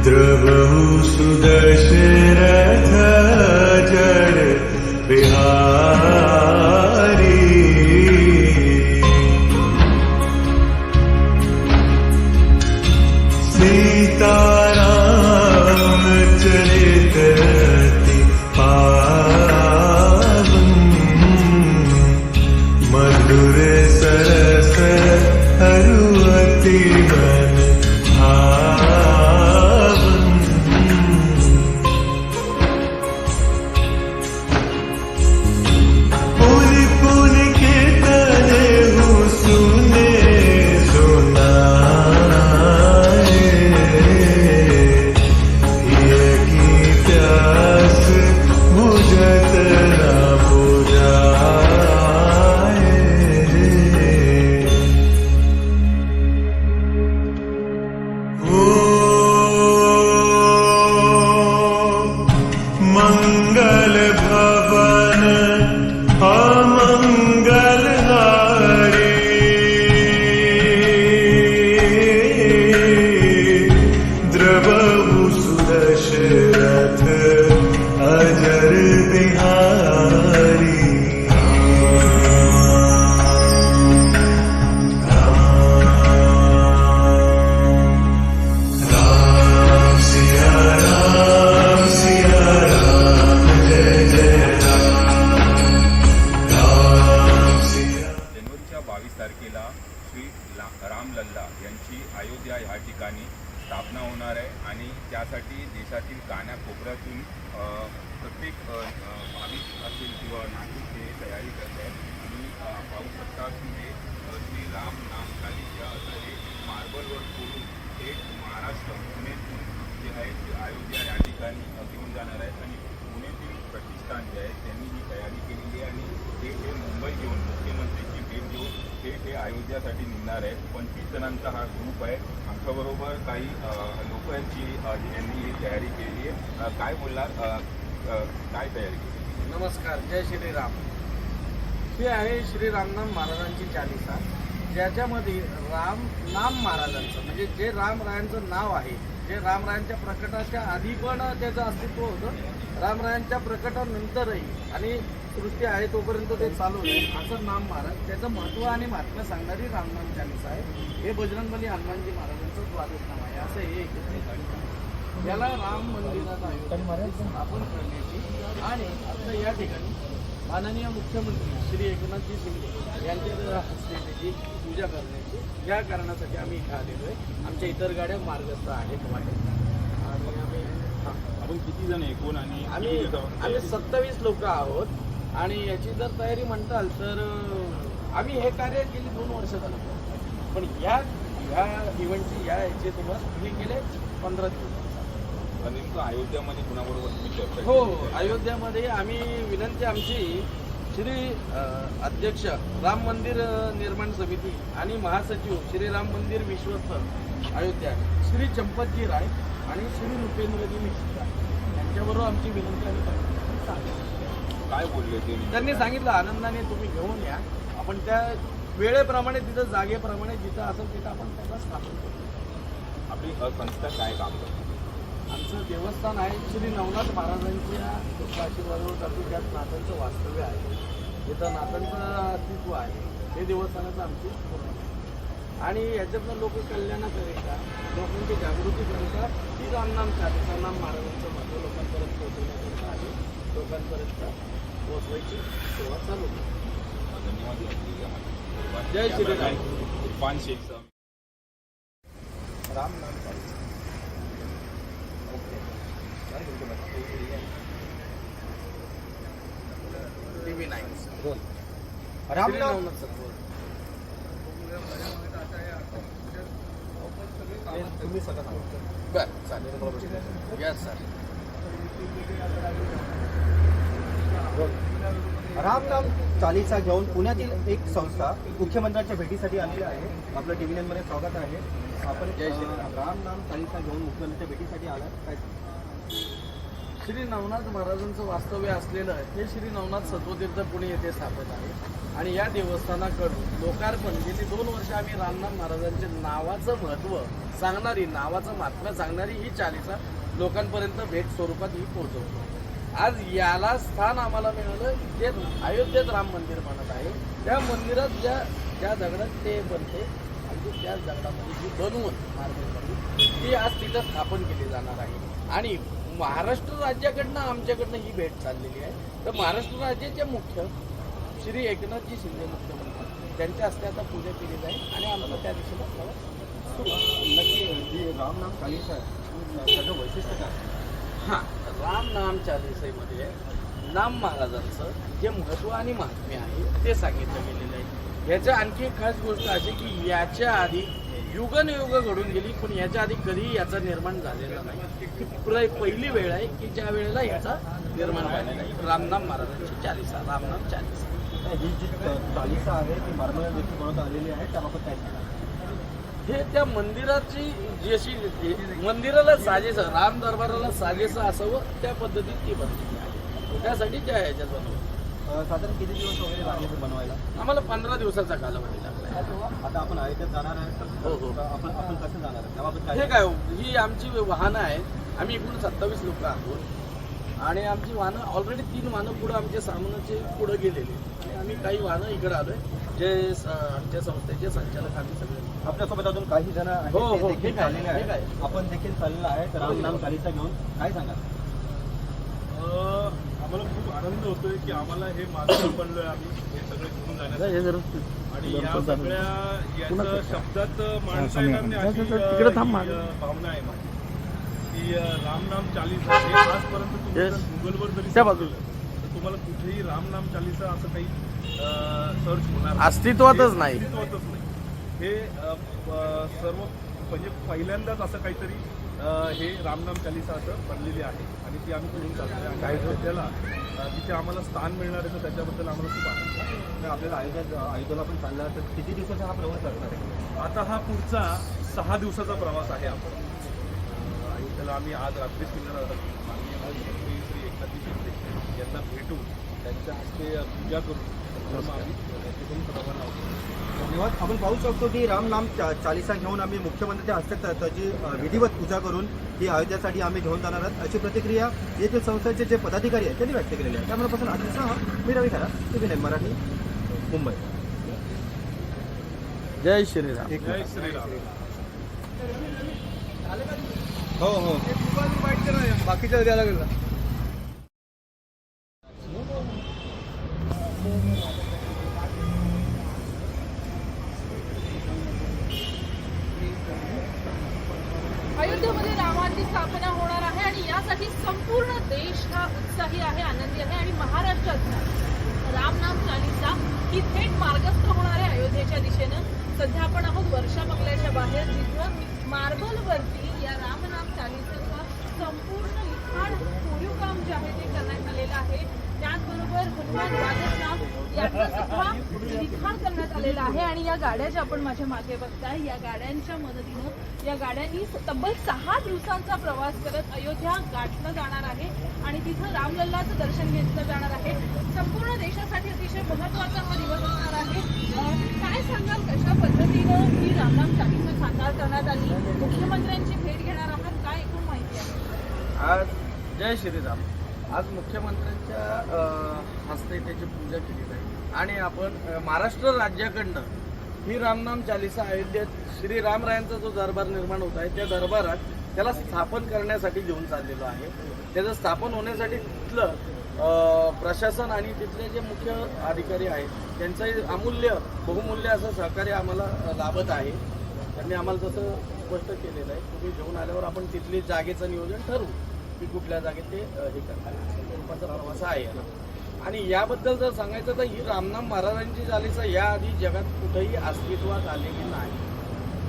द्रवहु सुदशरथ जड़ बिहारी। सीताराम चरित अति पावन, मधुर सरस अरु अति मन भावन। पुनि पुनि के तलेहु सुने सुनाए, ये की प्यास बुझत न बुझाए। रामलल्ला यांची अयोध्या ह्या ठिकाणी स्थापना होणार आहे आणि त्यासाठी देशातील कानाकोपऱ्यातून प्रत्येक भाविक असेल किंवा नागरिक हे तयारी करत आहेत आणि पाहू शकता की हे श्री राम नाम कालिका असं हे मार्बलवर सोडून थेट महाराष्ट्र पुणेतून जे आहे ते अयोध्या या ठिकाणी घेऊन जाणार आहेत आणि पुण्यातील प्रतिष्ठान जे आहे त्यांनी ही तयारी केलेली आहे आणि हे मुंबई घेऊन मुख्यमंत्र्यांची भेट घेऊन हे अयोध्यासाठी निघणार आहे. 25 जणांचा हा ग्रुप आहे. आमच्याबरोबर काही लोक आहेत यांनी ही तयारी केलेली आहे. काय बोलणार, काय तयारी केली? नमस्कार, जय श्रीराम. हे आहे श्री रामनाम महाराजांची चालिसा, ज्याच्यामध्ये राम नाम महाराजांचं म्हणजे जे रामरायांचं नाव आहे, जे रामरायांच्या प्रकटाच्या आधी पण त्याचं अस्तित्व होतं, रामरायांच्या प्रकटानंतरही आणि सृष्टी आहे तोपर्यंत ते चालू आहे असं नाम महाराज, त्याचं महत्त्व आणि महात्म्य सांगणारी रामनाम चालिसा आहे. हे बजरंगबली हनुमानजी महाराजांचं द्वादश नाम आहे. असं हे एकत्रित याला राम मंदिरात स्थापन करण्याची आणि आता या ठिकाणी माननीय मुख्यमंत्री श्री एकनाथजी शिंदे यांच्या हस्ते त्याची पूजा करण्याची या कारणासाठी आम्ही इथं आलेलो आहे. आमच्या इतर गाड्या मार्गस्थ आहेत वाटेत आणि आम्ही आपण किती जण एकूण आणि आम्ही 27 लोक आहोत आणि याची जर तयारी म्हणताल तर आम्ही हे कार्य गेली 2 वर्ष झालं, पण ह्या इव्हेंटची याचे तुम्हाला हे गेले 15 दिवस. नेमकं अयोध्यामध्ये कुणाबरोबर तुम्ही चर्चा हो, अयोध्यामध्ये आम्ही विनंती आमची श्री अध्यक्ष राम मंदिर निर्माण समिती आणि महासचिव श्री राम मंदिर विश्वस्त अयोध्या श्री चंपतजी राय आणि श्री नृपेंद्रजी मिश्रा यांच्याबरोबर आमची विनंती आम्ही सांगितली. काय बोलले ते? त्यांनी सांगितलं आनंदाने तुम्ही घेऊन या, आपण त्या वेळेप्रमाणे तिथं जागेप्रमाणे जिथं असेल तिथं आपण त्याला स्थापन करू. आपली संस्था काय काम करते? आमचं देवस्थान आहे श्री नवनाथ महाराजांच्या आशीर्वादावर जातो, त्यात नाथांचं वास्तव्य आहे, तिथं नाथांचं अस्तित्व आहे. हे देवस्थानाचं आमची पूर्ण आणि याच्यातनं लोक कल्याणाकरिता लोकांची जागृती करता ही रामनाम चालिसा नाम महाराजांचं महत्त्व लोकांपर्यंत पोहोचवण्याकरिता आणि लोकांपर्यंत पोहोचवायची सुरुवात चालू होती. धन्यवाद. जय श्रीराम. इरफान शेख रामनाम चालिसा. TV9 रामनाम तुम्ही सगळं बरं चालेल. Yes sir. रामनाम चालिसा घेऊन पुण्यातील एक संस्था मुख्यमंत्र्यांच्या भेटीसाठी आलेली आहे. आपलं TV9 मध्ये स्वागत आहे. आपण जय श्रीराम. रामनाम चालिसा घेऊन मुख्यमंत्र्यांच्या भेटीसाठी आलात काय? श्री नवनाथ महाराजांचं वास्तव्य असलेलं हे श्री नवनाथ सत्वतीर्थ पुणे येथे स्थापित आहे आणि या देवस्थानाकडून लोकार्पण गेली 2 वर्ष आम्ही रामनाम महाराजांच्या नावाचं महत्त्व सांगणारी, नावाचं महात्म्य सांगणारी ही चालिसा लोकांपर्यंत भेट स्वरूपात ही पोहोचवतो. आज याला स्थान आम्हाला मिळालं जे अयोध्येत राम मंदिर बनत आहे. त्या मंदिरात ज्या दगडात ते बनते आणि त्याच दगडामध्ये जी बनवून मार्बलमध्ये ती आज तिथं स्थापन केली जाणार आहे आणि महाराष्ट्र राज्याकडनं आमच्याकडनं ही भेट चाललेली आहे. तर महाराष्ट्र राज्याचे मुख्य श्री एकनाथजी शिंदे मुख्यमंत्री त्यांच्या हस्ते आता पूजा केली जाईल आणि आम्हाला त्या दिशेला सुरू. नक्की जी रामनाम चालिसा आहे त्याचं वैशिष्ट्य काय? हां, रामनाम चालिसेमध्ये नाम महाराजांचं जे महत्त्व आणि महात्म्य आहे ते सांगितलं गेलेलं आहे. याच्या आणखी एक खास गोष्ट अशी की याच्या आधी युगनयुग घडून गेली, पण याच्या आधी कधीही याचा निर्माण झालेला नाही. ही पहिली वेळ आहे की ज्या वेळेला याचा निर्माण झालेला आहे. रामनाम महाराजांची चालिसा, रामनाम चालिसा. ही जी चालिसा आहे ती मार्बल देखील बनवता आलेली आहे, त्याबाबत काय सांगा? हे त्या मंदिराची जशी मंदिराला साजेसं, राम दरबाराला साजेसं असावं त्या पद्धतीत ती बनलेली आहे. त्यासाठी त्या ह्याच्यात बनवलं. साधारण किती दिवस वगैरे लागले ते बनवायला? आम्हाला 15 दिवसाचा कालावधी लागला. आता आपण अयोध्येत जाणार आहे हो, हो. तर आपण कसं जाणार आहे त्याबाबत हे काय? काय ही आमची वाहनं आहेत. आम्ही एकूण 27 लोक आहोत आणि आमची वाहनं ऑलरेडी 3 वाहनं पुढं आमच्या सामानाचे पुढं गेलेले आणि आम्ही काही वाहनं इकडं आलोय. जे आमच्या संस्थेचे संचालक आम्ही सगळे आपल्यासोबत अजून काही जण आहेत हो, हो. ते देखील ठीक आहे, चाललेले ठीक आहेत. आहे. आपण देखील चाललेलं आहे तर रामनाम चालिसा घेऊन काय सांगा? आम्हाला खूप आनंद होतोय की आम्हाला हे मार्ग सापडलोय. आम्ही हे सगळे घेऊन जाण्यासाठी आणि या सगळ्या याचं शब्दात मांडता येणार नाही अशी तिकडे थांब ही, भावना आहे माझी की रामनाम चालीसा हे आजपर्यंत तुम्ही जर गुगलवर जरी त्या search बाजूला. केलं, तर तुम्हाला कुठेही रामनाम चालीसा असं काही सर्च होणार नाही. अस्तित्वातच नाही. अस्तित्वातच नाही. हे सर्व म्हणजे पहिल्यांदाच असं काहीतरी हे रामनाम चालीसा असं बनलेली आहे आणि ती आम्ही करून चालतोय आणि अयोध्येला तिथे आम्हाला स्थान मिळणार आहे तर त्याच्याबद्दल आम्हाला खूप आनंद आहे. तर आपल्याला अयोध्येला पण चालला तर किती दिवसाचा हा प्रवास असणार आहे? आता हा पुढचा 6 दिवसाचा प्रवास आहे आपला. अयोध्येला आम्ही आज रात्रीच निघणार आहोत. माननीय मुख्यमंत्री श्री एकनाथजी शिंदे यांना भेटून त्यांच्या हस्ते पूजा करून मग आम्ही तिथून रवाना आहोत. धन्यवाद. आपण पाहू शकतो की रामनाम चालिसा घेऊन आम्ही मुख्यमंत्र्यांच्या हस्ते त्याची विधिवत पूजा करून ही अयोध्यासाठी आम्ही घेऊन जाणार आहोत अशी प्रतिक्रिया येथील संस्थेचे जे पदाधिकारी आहेत त्यांनी व्यक्त केलेली आहे. त्यामुळे आजचा मी रवी खरा TVN मराठी मुंबई. जय श्रीराम. जय श्रीराम. हो हो बाकीच्या द्यायला गेला. अयोध्येमध्ये रामाची स्थापना होणार आहे आणि यासाठी संपूर्ण देश हा उत्साही आहे, आनंदी आहे आणि महाराष्ट्रातला रामनाम चालीसा ही थेट मार्गस्थ होणार आहे अयोध्येच्या दिशेनं. सध्या आपण आहोत वर्षा बंगल्याच्या बाहेर, जिथं मार्बलवरती या रामनाम चालीसेचं संपूर्ण लिखाण कोरीव काम जे आहे ते करण्यात आलेलं आहे. त्याचबरोबर हनुमान वादननाम याचं सुद्धा लिखाण करण्यात आलेलं आहे आणि या गाड्या ज्या आपण माझ्या मागे बघताय या गाड्यांच्या मदतीनं या गाड्यांनी तब्बल 6 दिवसांचा प्रवास करत अयोध्या गाठलं जाणार आहे आणि तिथं रामलल्लाचं दर्शन घेतलं जाणार आहे. संपूर्ण देशासाठी अतिशय महत्त्वाचा हा दिवस असणार आहे. काय सांगाल, कशा पद्धतीनं ही रामनाम चालीसा साकार करण्यात आली? मुख्यमंत्र्यांची भेट घेणार आहात, काय एकूण माहिती आहे? आज जय श्रीराम. आज मुख्यमंत्र्यांच्या हस्ते त्याची पूजा केली जाईल आणि आपण महाराष्ट्र राज्याकडनं ही रामनाम चालीसा अयोध्येत श्रीरामरायांचा जो दरबार निर्माण होत आहे त्या दरबारात त्याला स्थापन करण्यासाठी घेऊन चाललेलो आहे. त्याचं स्थापन होण्यासाठी तिथलं प्रशासन आणि तिथले जे मुख्य अधिकारी आहेत त्यांचंही अमूल्य बहुमूल्य असं सहकार्य आम्हाला लाभत आहे. त्यांनी आम्हाला तसं स्पष्ट केलेलं आहे. तुम्ही घेऊन आल्यावर आपण तिथली जागेचं नियोजन ठरवू की कुठल्या जागेत ते हे करणार. स्वरूपाचा प्रवास आहे आणि याबद्दल जर सांगायचं तर ही रामनाम महाराजांची चालीसा याआधी जगात कुठेही अस्तित्वात आलेली नाही.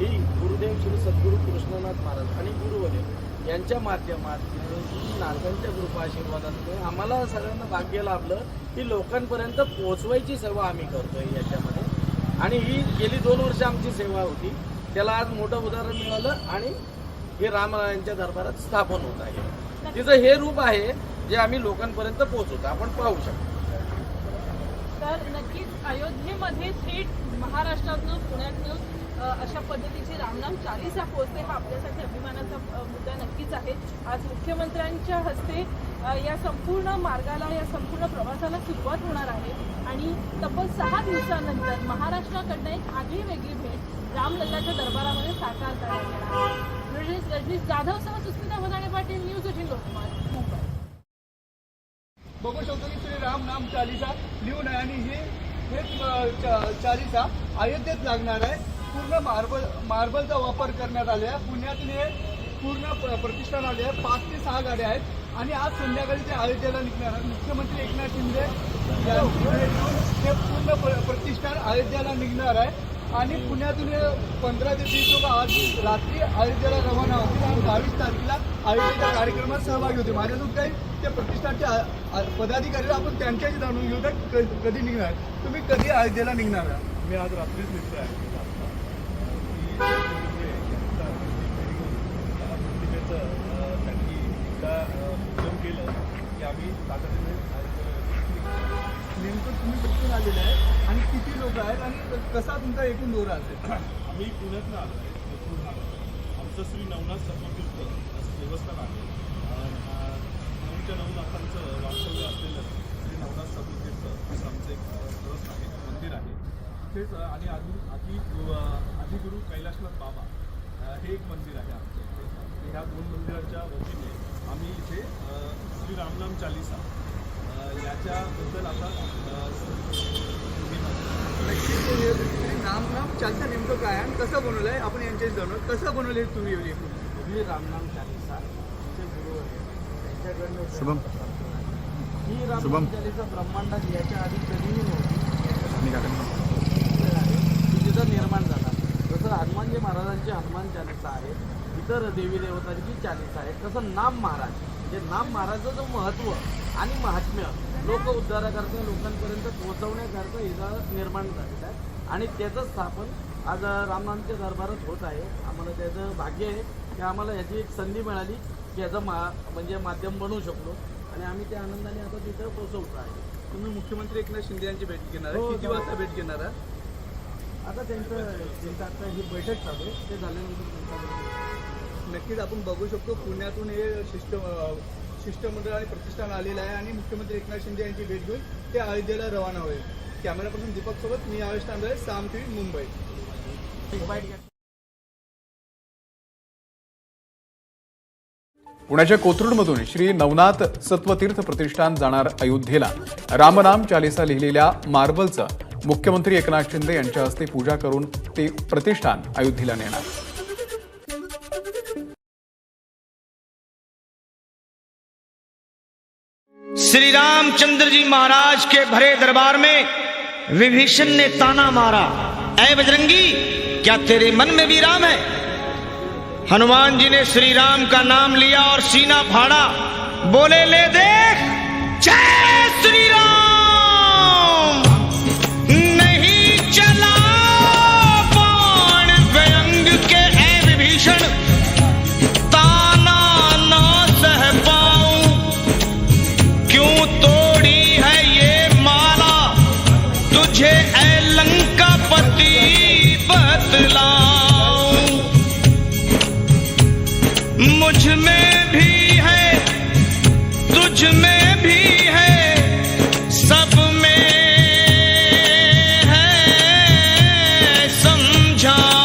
ही गुरुदेव श्री सद्गुरू कृष्णनाथ महाराज आणि गुरुवदेव यांच्या माध्यमातून नाथांच्या कृपा आशीर्वादातून आम्हाला सगळ्यांना भाग्य लाभलं की लोकांपर्यंत पोहोचवायची सेवा आम्ही करतोय याच्यामध्ये. आणि ही गेली 2 वर्ष आमची सेवा होती, त्याला आज मोठं उदाहरण मिळालं आणि हे रामरायांच्या दरबारात स्थापन होत आहे. तिचं हे रूप आहे जे आम्ही लोकांपर्यंत पोहोचवतो, आपण पाहू शकतो. तर नक्कीच अयोध्येमध्ये थेट महाराष्ट्रातनं पुण्यातनं अशा पद्धतीची रामनाम चालीसा पोहोचते हा आपल्यासाठी अभिमानाचा मुद्दा नक्कीच आहे. आज मुख्यमंत्र्यांच्या हस्ते या संपूर्ण मार्गाला या संपूर्ण प्रवासाला सुरुवात होणार आहे आणि तब्बल 6 दिवसानंतर महाराष्ट्राकडनं एक आगळी वेगळी भेट रामलल्लाच्या दरबारामध्ये साकार करण्यात येणार आहे. रजनीश जाधवसह सुस्मिता वदाणे पाटील, न्यूज 18 लोकमत, मुंबई. बघू शकतो की श्री राम नाम चालीसा लिहून आहे आणि हे चालीसा अयोध्येत लागणार आहे. पूर्ण मार्बलचा वापर करण्यात आले आहे. पुण्यातून हे पूर्ण प्रतिष्ठान आले आहे. 5 ते 6 गाड्या आहेत आणि आज संध्याकाळी ते अयोध्येला निघणार आहे. मुख्यमंत्री एकनाथ शिंदे यांची भेट घेऊन हे पूर्ण प्रतिष्ठान अयोध्येला निघणार आहे आणि पुण्यातून 15 ते 20 लोक आज रात्री अयोध्येला रवाना होतील आणि 22 तारखेला अयोध्येच्या कार्यक्रमात सहभागी होते. माझ्यासोबत काही त्या प्रतिष्ठानचे पदाधिकारी आपण त्यांच्याशी जाणून घेऊ तर कधी निघणार, तुम्ही कधी अयोध्येला निघणार? मी आज रात्रीच निघतो आहे. त्यांनी एकदा पूजन केलं की आम्ही तातडीने नेमकं तुम्ही कुठून आलेले आहे आणि किती लोक आहेत आणि कसा तुमचा एकूण दौरा असेल? आम्ही पुण्यातनं आलो आहे. आमचं श्री नवनाथ सप्ततीर्थ असं देवस्थान आहे. 9च्या 9 नाथांचं वास्तव्य असलेलं श्री नवनाथ सप्ततीर्थ असं आमचं एक देवस्थान आहे, मंदिर आहे. तेच आणि आदिगुरु कैलाशनाथ बाबा हे एक मंदिर आहे आमचं इथे. ह्या 2 मंदिराच्या वतीने आम्ही इथे श्री रामनाम चालीसा याच्याबद्दल आता नक्कीच श्री रामनाम चालिसा नेमकं काय आणि कसं बनवलंय आपण यांच्याशी जाणून कसं बनवले तुम्ही ही रामनाम चालीसा जे गुरु आहेत त्यांच्याकडनं शुभम. ही शुभम. रामनाम चालीसा ब्रह्मांडात याच्या आधी कधीही नव्हती ती तिथं निर्माण झाला. जसं हनुमानजी महाराजांची हनुमान चालीसा आहे, इतर देवी देवतांची चालीसा आहे, तसं नाम महाराज जे नाम महाराजाचं महत्त्व आणि महात्म्य लोक उद्धाराकरता लोकांपर्यंत पोहोचवण्याकरता इथं निर्माण झालेलं आहे आणि त्याचं स्थापन आज रामनामच्या दरबारात होत आहे. आम्हाला त्याचं भाग्य आहे की आम्हाला याची एक संधी मिळाली की याचं म्हणजे माध्यम बनवू शकलो आणि आम्ही त्या आनंदाने आता तिथं पोहोचवतो आहे. तुम्ही मुख्यमंत्री एकनाथ शिंदे यांची भेट घेणार हो, आहे किती हो. वाजता भेट घेणार आहे? आता त्यांचं आता ही बैठक चालू आहे, ते झाल्यानंतर त्यांचा नक्कीच आपण बघू शकतो पुण्यातून हे शिष्टमंडळ आणि प्रतिष्ठान आलेलं आहे आणि मुख्यमंत्री एकनाथ शिंदे यांची भेट घेऊन ते अयोध्येला रवाना होईल. कॅमेरापासून दीपक सोबत मी आवेश तांबे, साम टीव्ही, मुंबई. एक बाईट घ्या. पुण्याच्या कोथरूडमधून श्री नवनाथ सत्वतीर्थ प्रतिष्ठान जाणार अयोध्येला. रामनाम चालिसा लिहिलेल्या मार्बलचं मुख्यमंत्री एकनाथ शिंदे यांच्या हस्ते पूजा करून ते प्रतिष्ठान अयोध्येला नेणार. श्री रामचंद्र जी महाराज के भरे दरबार में विभीषण ने ताना मारा, ऐ बजरंगी क्या तेरे मन में भी राम है? हनुमान जी ने श्री राम का नाम लिया और सीना फाड़ा, बोले ले देख जय श्री राम। नहीं चला बाण व्यंग के ऐ विभीषण, ताना ना सह पाऊं, क्यों तोड़ी है ये माला, तुझे ऐ लंकापति बतलाऊं। मुझ में भी है तुझ में भी है, सब में है समझाऊं।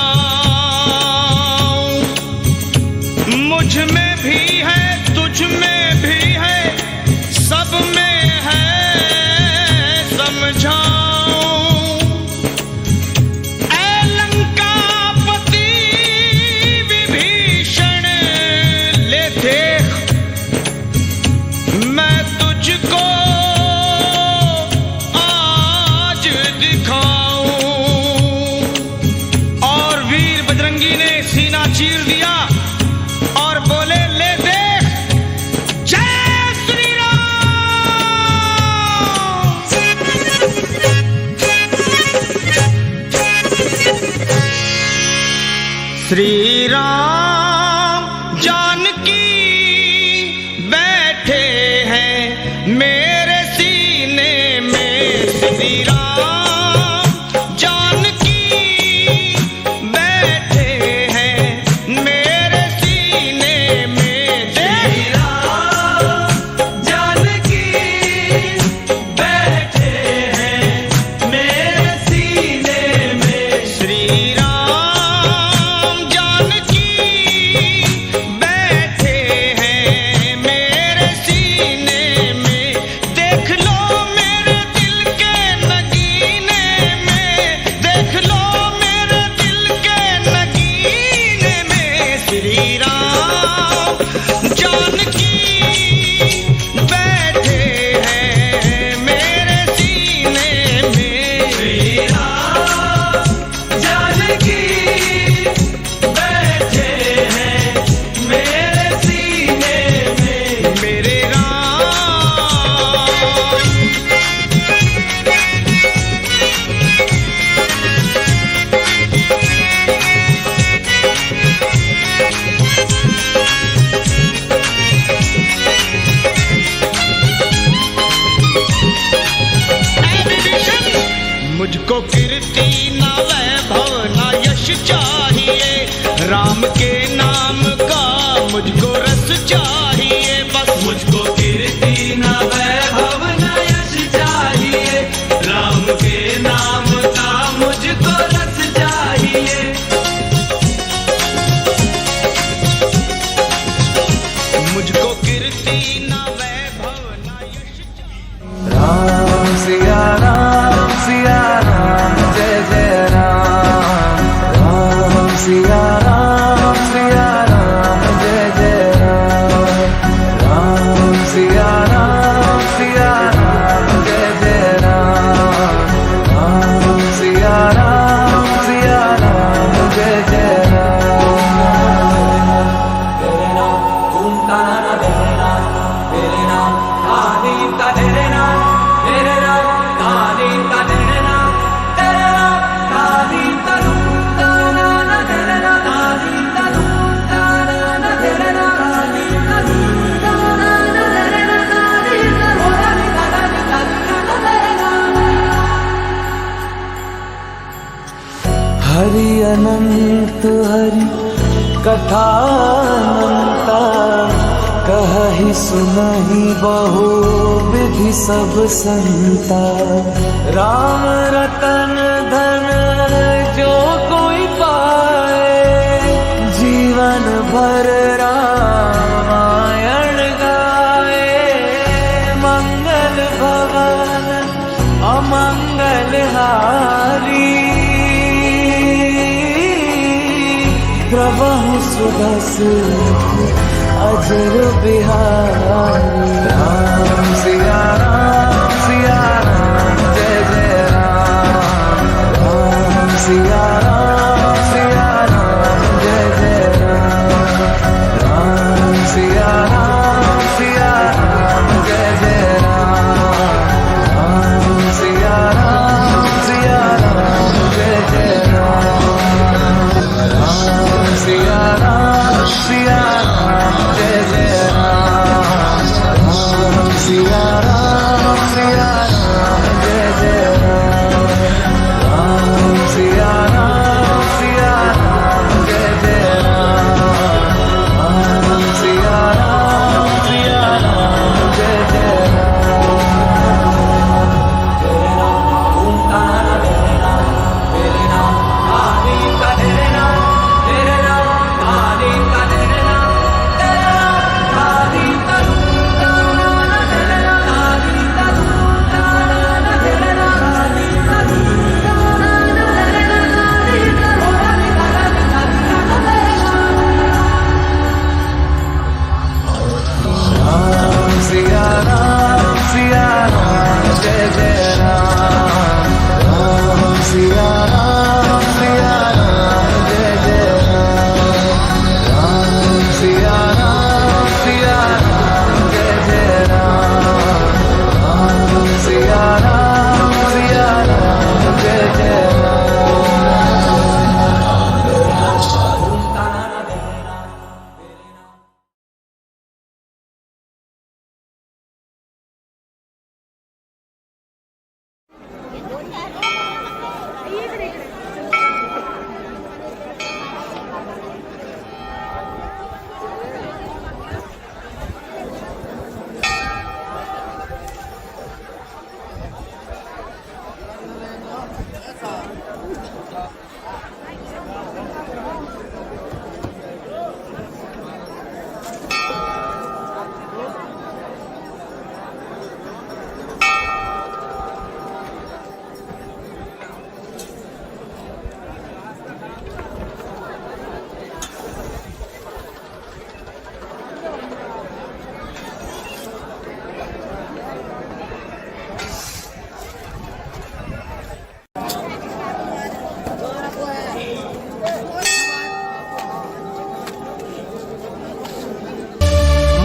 मुझ में भी है तुझ में भी है, सब में है समझाऊं। ऐ लंकापति विभीषण ले देख, मैं तुझको आज दिखाऊं। और वीर बजरंगी ने सीना चीर दिया और बोले ले देख जय श्री राम। श्री राम जानकी बैठे हैं मेरे सीने में, श्री राम जानकी बैठे हैं मेरे सीने में। श्री राम जानकी बैठे हैं मेरे सीने में। श्री राम जानकी बैठे हैं मेरे सीने में। देख लो मेरे दिल के नगीने में, देख लो मेरे दिल के नगीने में। श्री राम जानकी बैठे हैं मेरे सीने में। श्री राम जानकी बैठे हैं मेरे सीने में। मेरे राम मुझको कीर्ति ना वैभव ना यश चाहिए, राम के नाम का मुझको रस चाहिए। बस मुझको कीर्ति ना वैभव ना यश चाहिए, राम के नाम का मुझको रस चाहिए। मुझको कीर्ति ना वैभव ना यश चाहिए। राम सिया राम सिया राम कंठ हरि कथा अनंता, कहहि सुनहि बहु विधि सब संता। राम रतन धन जो कोई पाए, जीवन भर रामायण गाए। मंगल भवन अमंगल हारी, प्रभु सुदर्शन अजर बिहारी। राम सिया राम जय जय राम। राम सिया राम जय जय राम। राम सिया राम जय जय राम। राम सिया राम जय जय राम। राम सिया राम जय जय राम। राम सिया राम जय जय राम। राम सिया राम जय जय राम। राम सिया राम जय जय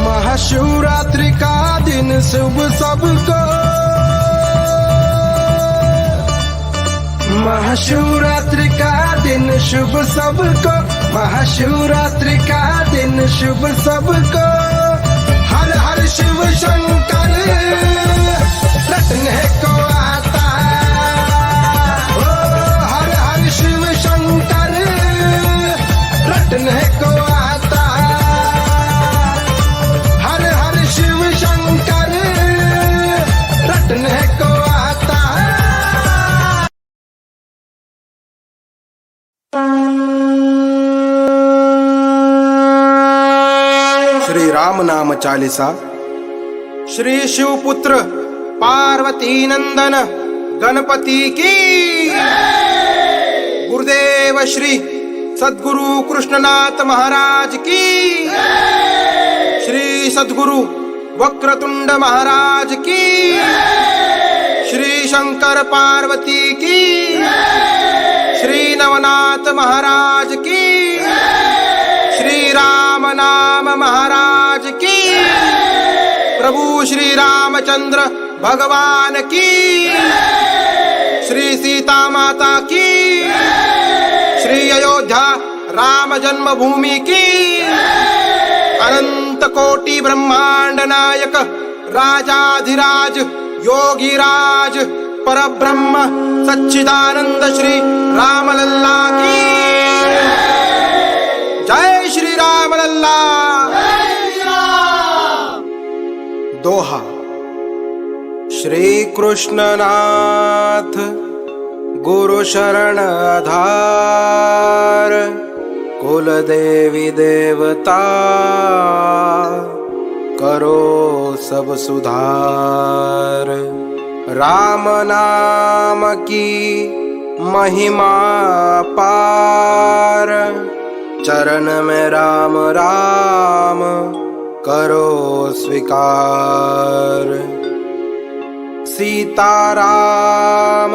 महाशिवरात्रि का दिन शुभ सबको, महाशिवरात्रि का दिन शुभ सबको, महाशिवरात्रि का दिन शुभ सबको। हर हर शिव शंकर रटने को आता, ओ हर हर शिव शंकर रटने को आता। हर हर शिव शंकर रटने को आता। श्री राम नाम चालीसा। श्री शिवपुत्र पार्वती नंदन गणपति की, गुरुदेव श्री सद्गुरु कृष्णनाथ महाराज की, श्री सद्गुरु वक्रतुंड महाराज की, श्री शंकर पार्वती की, श्री नवनाथ महाराज की, श्री राम नाम महाराज की, प्रभु श्री रामचंद्र भगवान की, श्री सीता माता की, श्री अयोध्या राम जन्मभूमि की, अनंत कोटि ब्रह्मांड नायक राजाधिराज योगीराज परब्रह्म सच्चिदानंद श्री रामलल्ला की। दोहा। श्री कृष्णनाथ गुरु शरण आधार, कुल देवी देवता करो सब सुधार। राम नाम की महिमा पार, चरण में राम राम करो स्वीकार। सीताराम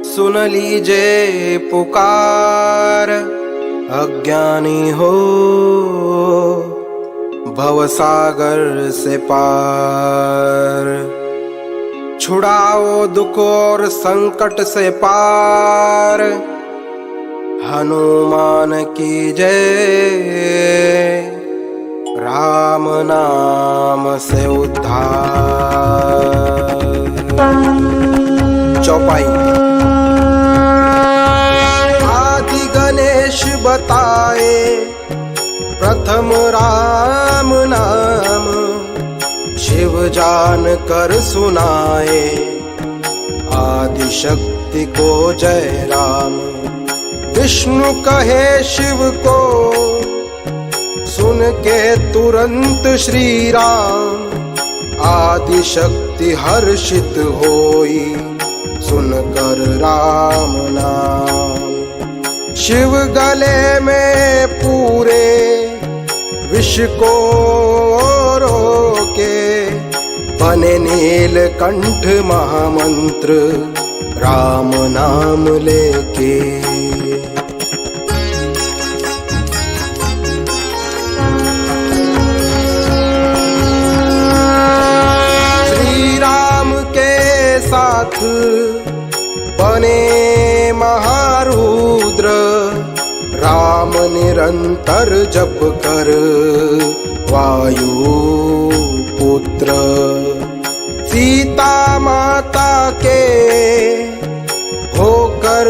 सुन लीजे पुकार, अज्ञानी हो भवसागर से पार। छुड़ाओ दुख और संकट से पार, हनुमान की जय, राम नाम से उद्धार। चौपाई। आदि गणेश बताए प्रथम राम नाम, शिव जान कर सुनाए आदि शक्ति को जय राम। विष्णु कहे शिव को सुन के तुरंत श्री राम, आदि शक्ति हर्षित होई सुनकर राम नाम। शिव गले में पूरे विष को रोके, बने नीलकंठ महामंत्र राम नाम लेके। श्री राम के साथ बने महारुद्र, राम निरंतर जप कर वायु पुत्र। सीता माता के होकर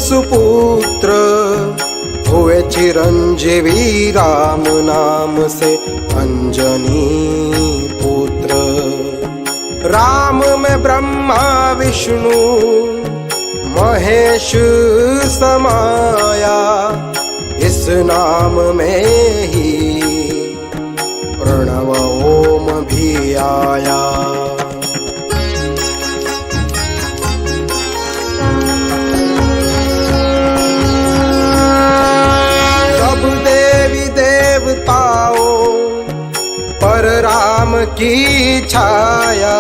सुपुत्र, हुए चिरंजीवी राम नाम से अंजनी पुत्र। राम में ब्रह्मा विष्णु महेश समाया, इस नाम में ही प्रणव ओम भी आया। सब देवी देवताओं पर राम की छाया,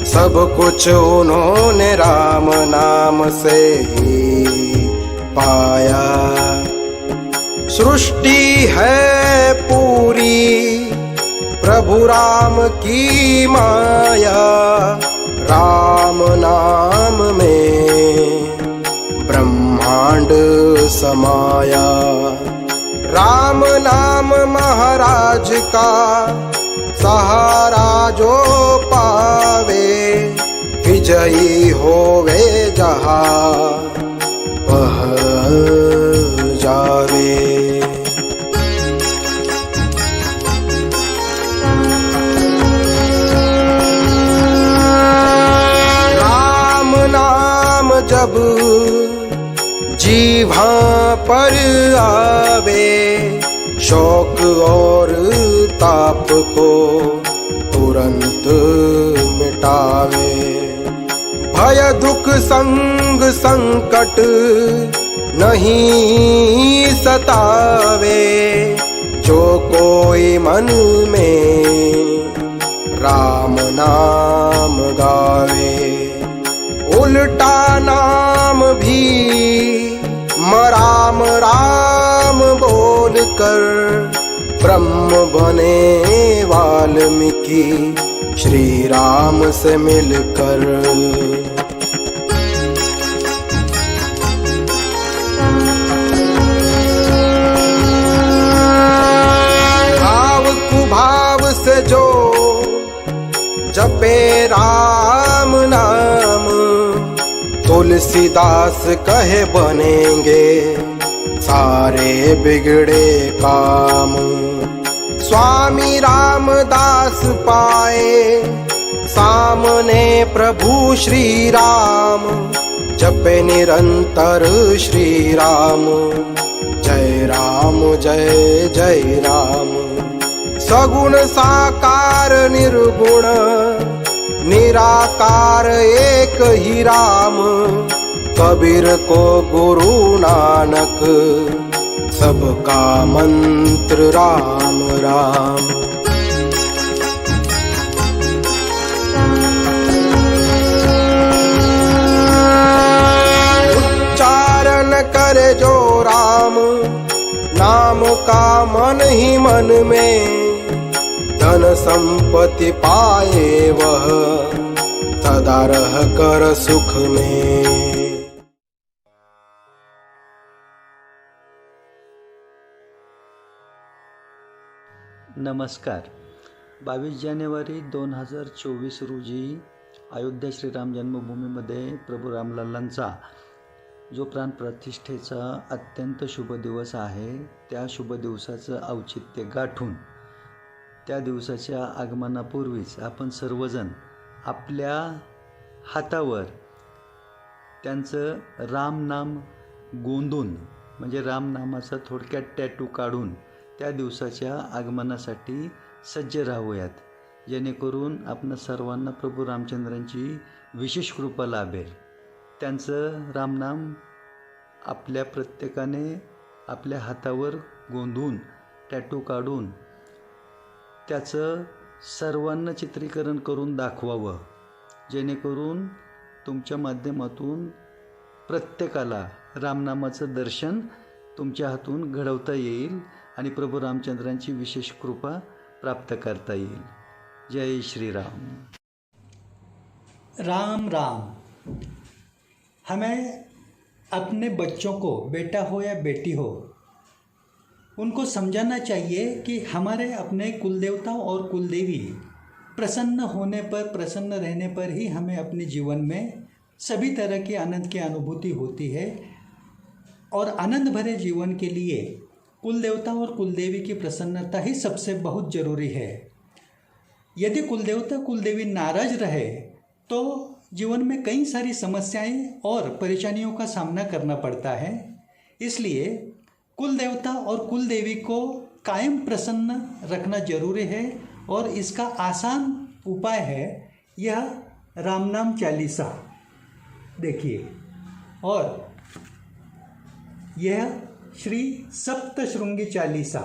सब कुछ उन्होंने राम नाम से ही पाया। सृष्टि है पूरी प्रभु राम की माया, राम नाम में ब्रह्मांड समाया। राम नाम महाराज का सहारा जो पावे, विजयी होवे जहाँ वह जावे। राम नाम जब जीवा पर आवे, शोक और ताप को तुरंत मिटावे। भय दुख संग संकट नहीं सतावे, जो कोई मन में राम नाम गावे। उल्टा नाम भी राम राम बोल कर, ब्रह्म बने वाल्मीकि श्री राम से मिलकर। भाव कुभाव से जो जपे राम नाम, तुलसीदास कहे बनेंगे सारे बिगड़े काम। स्वामी रामदास पाए सामने प्रभु श्री राम जपे निरंतर श्री राम जय जय राम। सगुण साकार निर्गुण निराकार एक ही राम कबीर को गुरु नानक सबका मंत्र राम राम। उच्चारण करे जो राम नाम का मन ही मन में धन संपत्ति पाए वह सदा रह कर सुख में। नमस्कार। 22 जानेवारी 2024 रोजी अयोध्या श्रीराम जन्मभूमीमध्ये प्रभू रामलल्लांचा जो प्राणप्रतिष्ठेचा अत्यंत शुभ दिवस आहे, त्या शुभ दिवसाचं औचित्य गाठून त्या दिवसाच्या आगमनापूर्वीच आपण सर्वजण आपल्या हातावर त्यांचं रामनाम गोंधून म्हणजे रामनामाचा थोडक्यात टॅटू काढून त्या दिवसाच्या आगमनासाठी सज्ज राहूयात, जेणेकरून आपण सर्वांना प्रभू रामचंद्रांची विशेष कृपा लाभेल। त्यांचं रामनाम आपल्या प्रत्येकाने आपल्या हातावर गोंधून टॅटू काढून त्याचं सर्वांना चित्रीकरण करून दाखवावं, जेणेकरून तुमच्या माध्यमातून प्रत्येकाला रामनामाचं दर्शन तुमच्या हातून घडवता येईल आणि प्रभू रामचंद्रांची विशेष कृपा प्राप्त करता येईल। जय श्री राम। राम राम। हमें अपने बच्चों को, बेटा हो या बेटी हो, उनको समझाना चाहिए कि हमारे अपने कुलदेवताओं और कुलदेवी प्रसन्न होने पर, प्रसन्न रहने पर ही हमें अपने जीवन में सभी तरह की आनंद की अनुभूति होती है। और आनंद भरे जीवन के लिए कुलदेवता और कुलदेवी की प्रसन्नता ही सबसे बहुत ज़रूरी है। यदि कुलदेवता कुलदेवी नाराज रहे तो जीवन में कई सारी समस्याएं और परेशानियों का सामना करना पड़ता है। इसलिए कुलदेवता और कुलदेवी को कायम प्रसन्न रखना जरूरी है और इसका आसान उपाय है यह रामनाम चालीसा। देखिए, और यह श्री सप्तशृंगी चालीसा,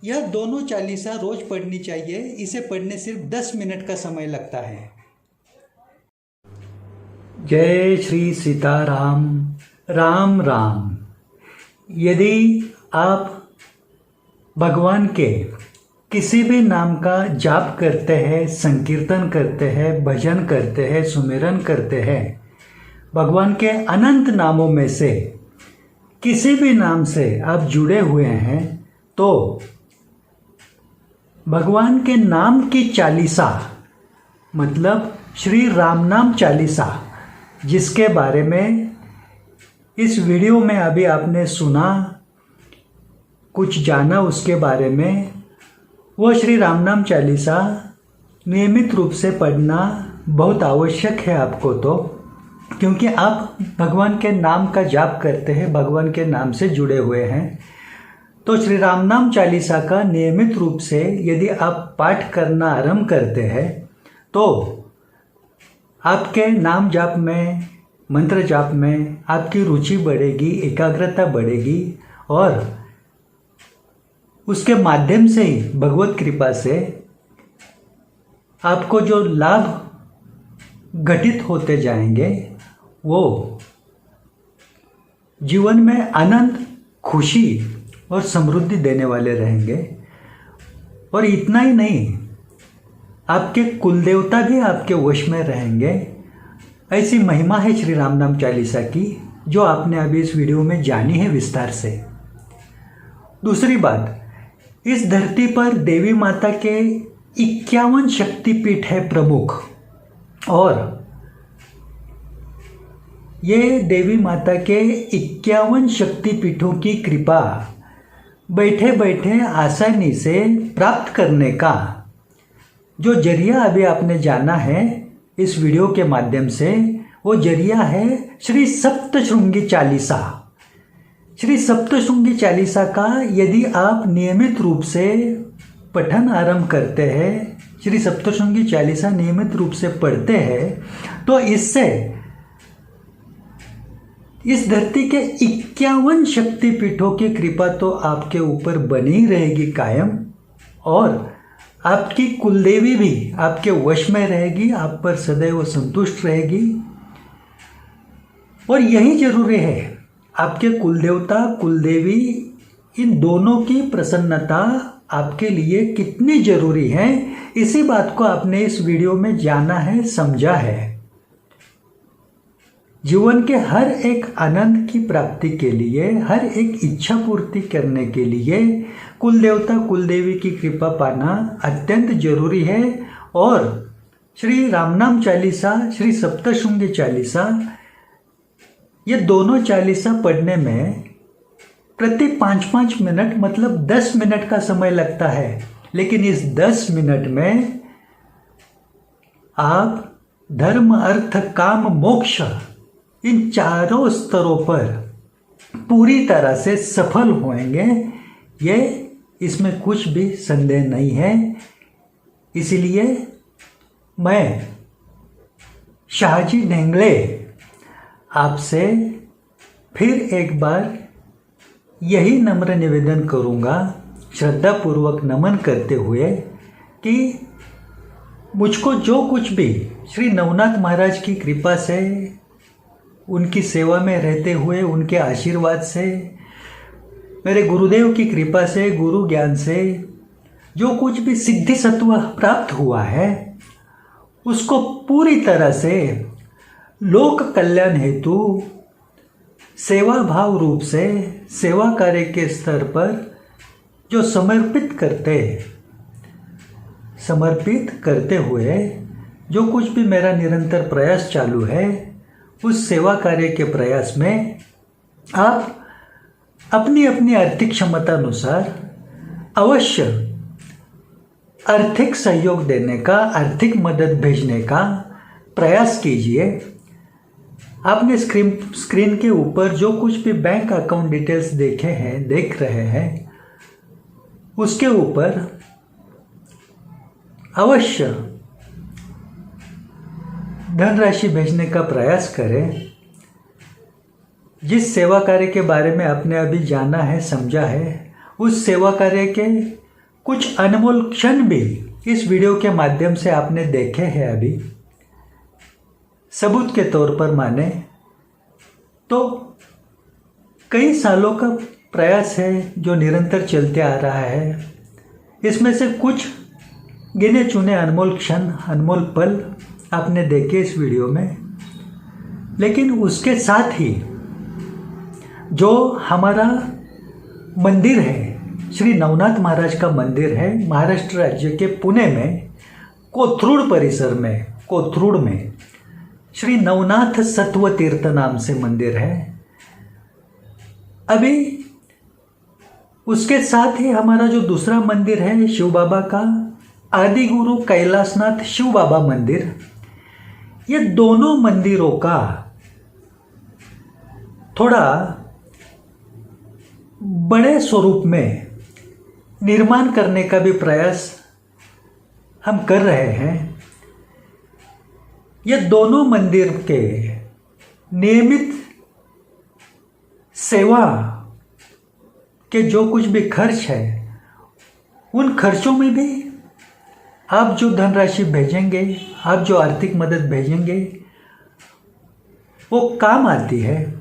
यह दोनों चालीसा रोज पढ़नी चाहिए। इसे पढ़ने सिर्फ 10 मिनट का समय लगता है। जय श्री सीताराम। राम राम। यदि आप भगवान के किसी भी नाम का जाप करते हैं, संकीर्तन करते हैं, भजन करते हैं, सुमिरन करते हैं, भगवान के अनंत नामों में से किसी भी नाम से आप जुड़े हुए हैं, तो भगवान के नाम की चालीसा मतलब श्री रामनाम चालीसा, जिसके बारे में इस वीडियो में अभी आपने सुना, कुछ जाना उसके बारे में, वो श्री रामनाम चालीसा नियमित रूप से पढ़ना बहुत आवश्यक है आपको, तो क्योंकि आप भगवान के नाम का जाप करते हैं, भगवान के नाम से जुड़े हुए हैं। तो श्री रामनाम चालीसा का नियमित रूप से यदि आप पाठ करना आरंभ करते हैं तो आपके नाम जाप में, मंत्र जाप में आपकी रुचि बढ़ेगी, एकाग्रता बढ़ेगी और उसके माध्यम से ही भगवत कृपा से आपको जो लाभ घटित होते जाएंगे वो जीवन में आनंद, खुशी और समृद्धि देने वाले रहेंगे। और इतना ही नहीं, आपके कुलदेवता भी आपके वश में रहेंगे। ऐसी महिमा है श्री रामनाम चालीसा की, जो आपने अभी इस वीडियो में जानी है विस्तार से। दूसरी बात, इस धरती पर देवी माता के 51 शक्तिपीठ है प्रमुख, और ये देवी माता के 51 शक्तिपीठों की कृपा बैठे बैठे आसानी से प्राप्त करने का जो जरिया अभी आपने जाना है इस वीडियो के माध्यम से, वो जरिया है श्री सप्तशृंगी चालीसा। श्री सप्तशृंगी चालीसा का यदि आप नियमित रूप से पठन आरंभ करते हैं, श्री सप्तशृंगी चालीसा नियमित रूप से पढ़ते हैं, तो इससे इस धरती के 51 शक्तिपीठों की कृपा तो आपके ऊपर बनी रहेगी कायम, और आपकी कुलदेवी भी आपके वश में रहेगी, आप पर सदैव संतुष्ट रहेगी। और यही जरूरी है, आपके कुलदेवता कुलदेवी इन दोनों की प्रसन्नता आपके लिए कितनी जरूरी है, इसी बात को आपने इस वीडियो में जाना है, समझा है। जीवन के हर एक आनंद की प्राप्ति के लिए, हर एक इच्छा पूर्ति करने के लिए कुलदेवता कुलदेवी की कृपा पाना अत्यंत जरूरी है। और श्री रामनाम चालीसा, श्री सप्तशृंगी चालीसा, ये दोनों चालीसा पढ़ने में प्रति 5-5 मिनट मतलब 10 मिनट का समय लगता है, लेकिन इस 10 मिनट में आप धर्म अर्थ काम मोक्ष इन चारों स्तरों पर पूरी तरह से सफल होंगे, ये इसमें कुछ भी संदेह नहीं है। इसलिए मैं शाहजी ढेंगले आपसे फिर एक बार यही नम्र निवेदन करूँगा, श्रद्धापूर्वक नमन करते हुए, कि मुझको जो कुछ भी श्री नवनाथ महाराज की कृपा से, उनकी सेवा में रहते हुए उनके आशीर्वाद से, मेरे गुरुदेव की कृपा से, गुरु ज्ञान से जो कुछ भी सिद्धि सत्व प्राप्त हुआ है, उसको पूरी तरह से लोक कल्याण हेतु सेवा भाव रूप से सेवा कार्य के स्तर पर जो समर्पित करते हुए जो कुछ भी मेरा निरंतर प्रयास चालू है, उस सेवा कार्य के प्रयास में आप अपनी अपनी आर्थिक क्षमता अनुसार अवश्य आर्थिक सहयोग देने का, आर्थिक मदद भेजने का प्रयास कीजिए। आपने स्क्रीन के ऊपर जो कुछ भी बैंक अकाउंट डिटेल्स देख रहे हैं, उसके ऊपर अवश्य धनराशि भेजने का प्रयास करें। जिस सेवा कार्य के बारे में आपने अभी जाना है, समझा है, उस सेवा कार्य के कुछ अनमोल क्षण भी इस वीडियो के माध्यम से आपने देखे हैं। अभी सबूत के तौर पर माने तो कई सालों का प्रयास है जो निरंतर चलते आ रहा है। इसमें से कुछ गिने चुने अनमोल क्षण, अनमोल पल आपने देखे इस वीडियो में, लेकिन उसके साथ ही जो हमारा मंदिर है, श्री नवनाथ महाराज का मंदिर है, महाराष्ट्र राज्य के पुणे में कोथरूड परिसर में, कोथरूड में श्री नवनाथ सत्व तीर्थ नाम से मंदिर है। अभी उसके साथ ही हमारा जो दूसरा मंदिर है शिव बाबा का, आदि गुरु कैलाशनाथ शिव बाबा मंदिर, ये दोनों मंदिरों का थोड़ा बड़े स्वरूप में निर्माण करने का भी प्रयास हम कर रहे हैं। ये दोनों मंदिर के नियमित सेवा के जो कुछ भी खर्च है, उन खर्चों में भी आप जो धनराशि भेजेंगे, आप जो आर्थिक मदद भेजेंगे, वो काम आती है।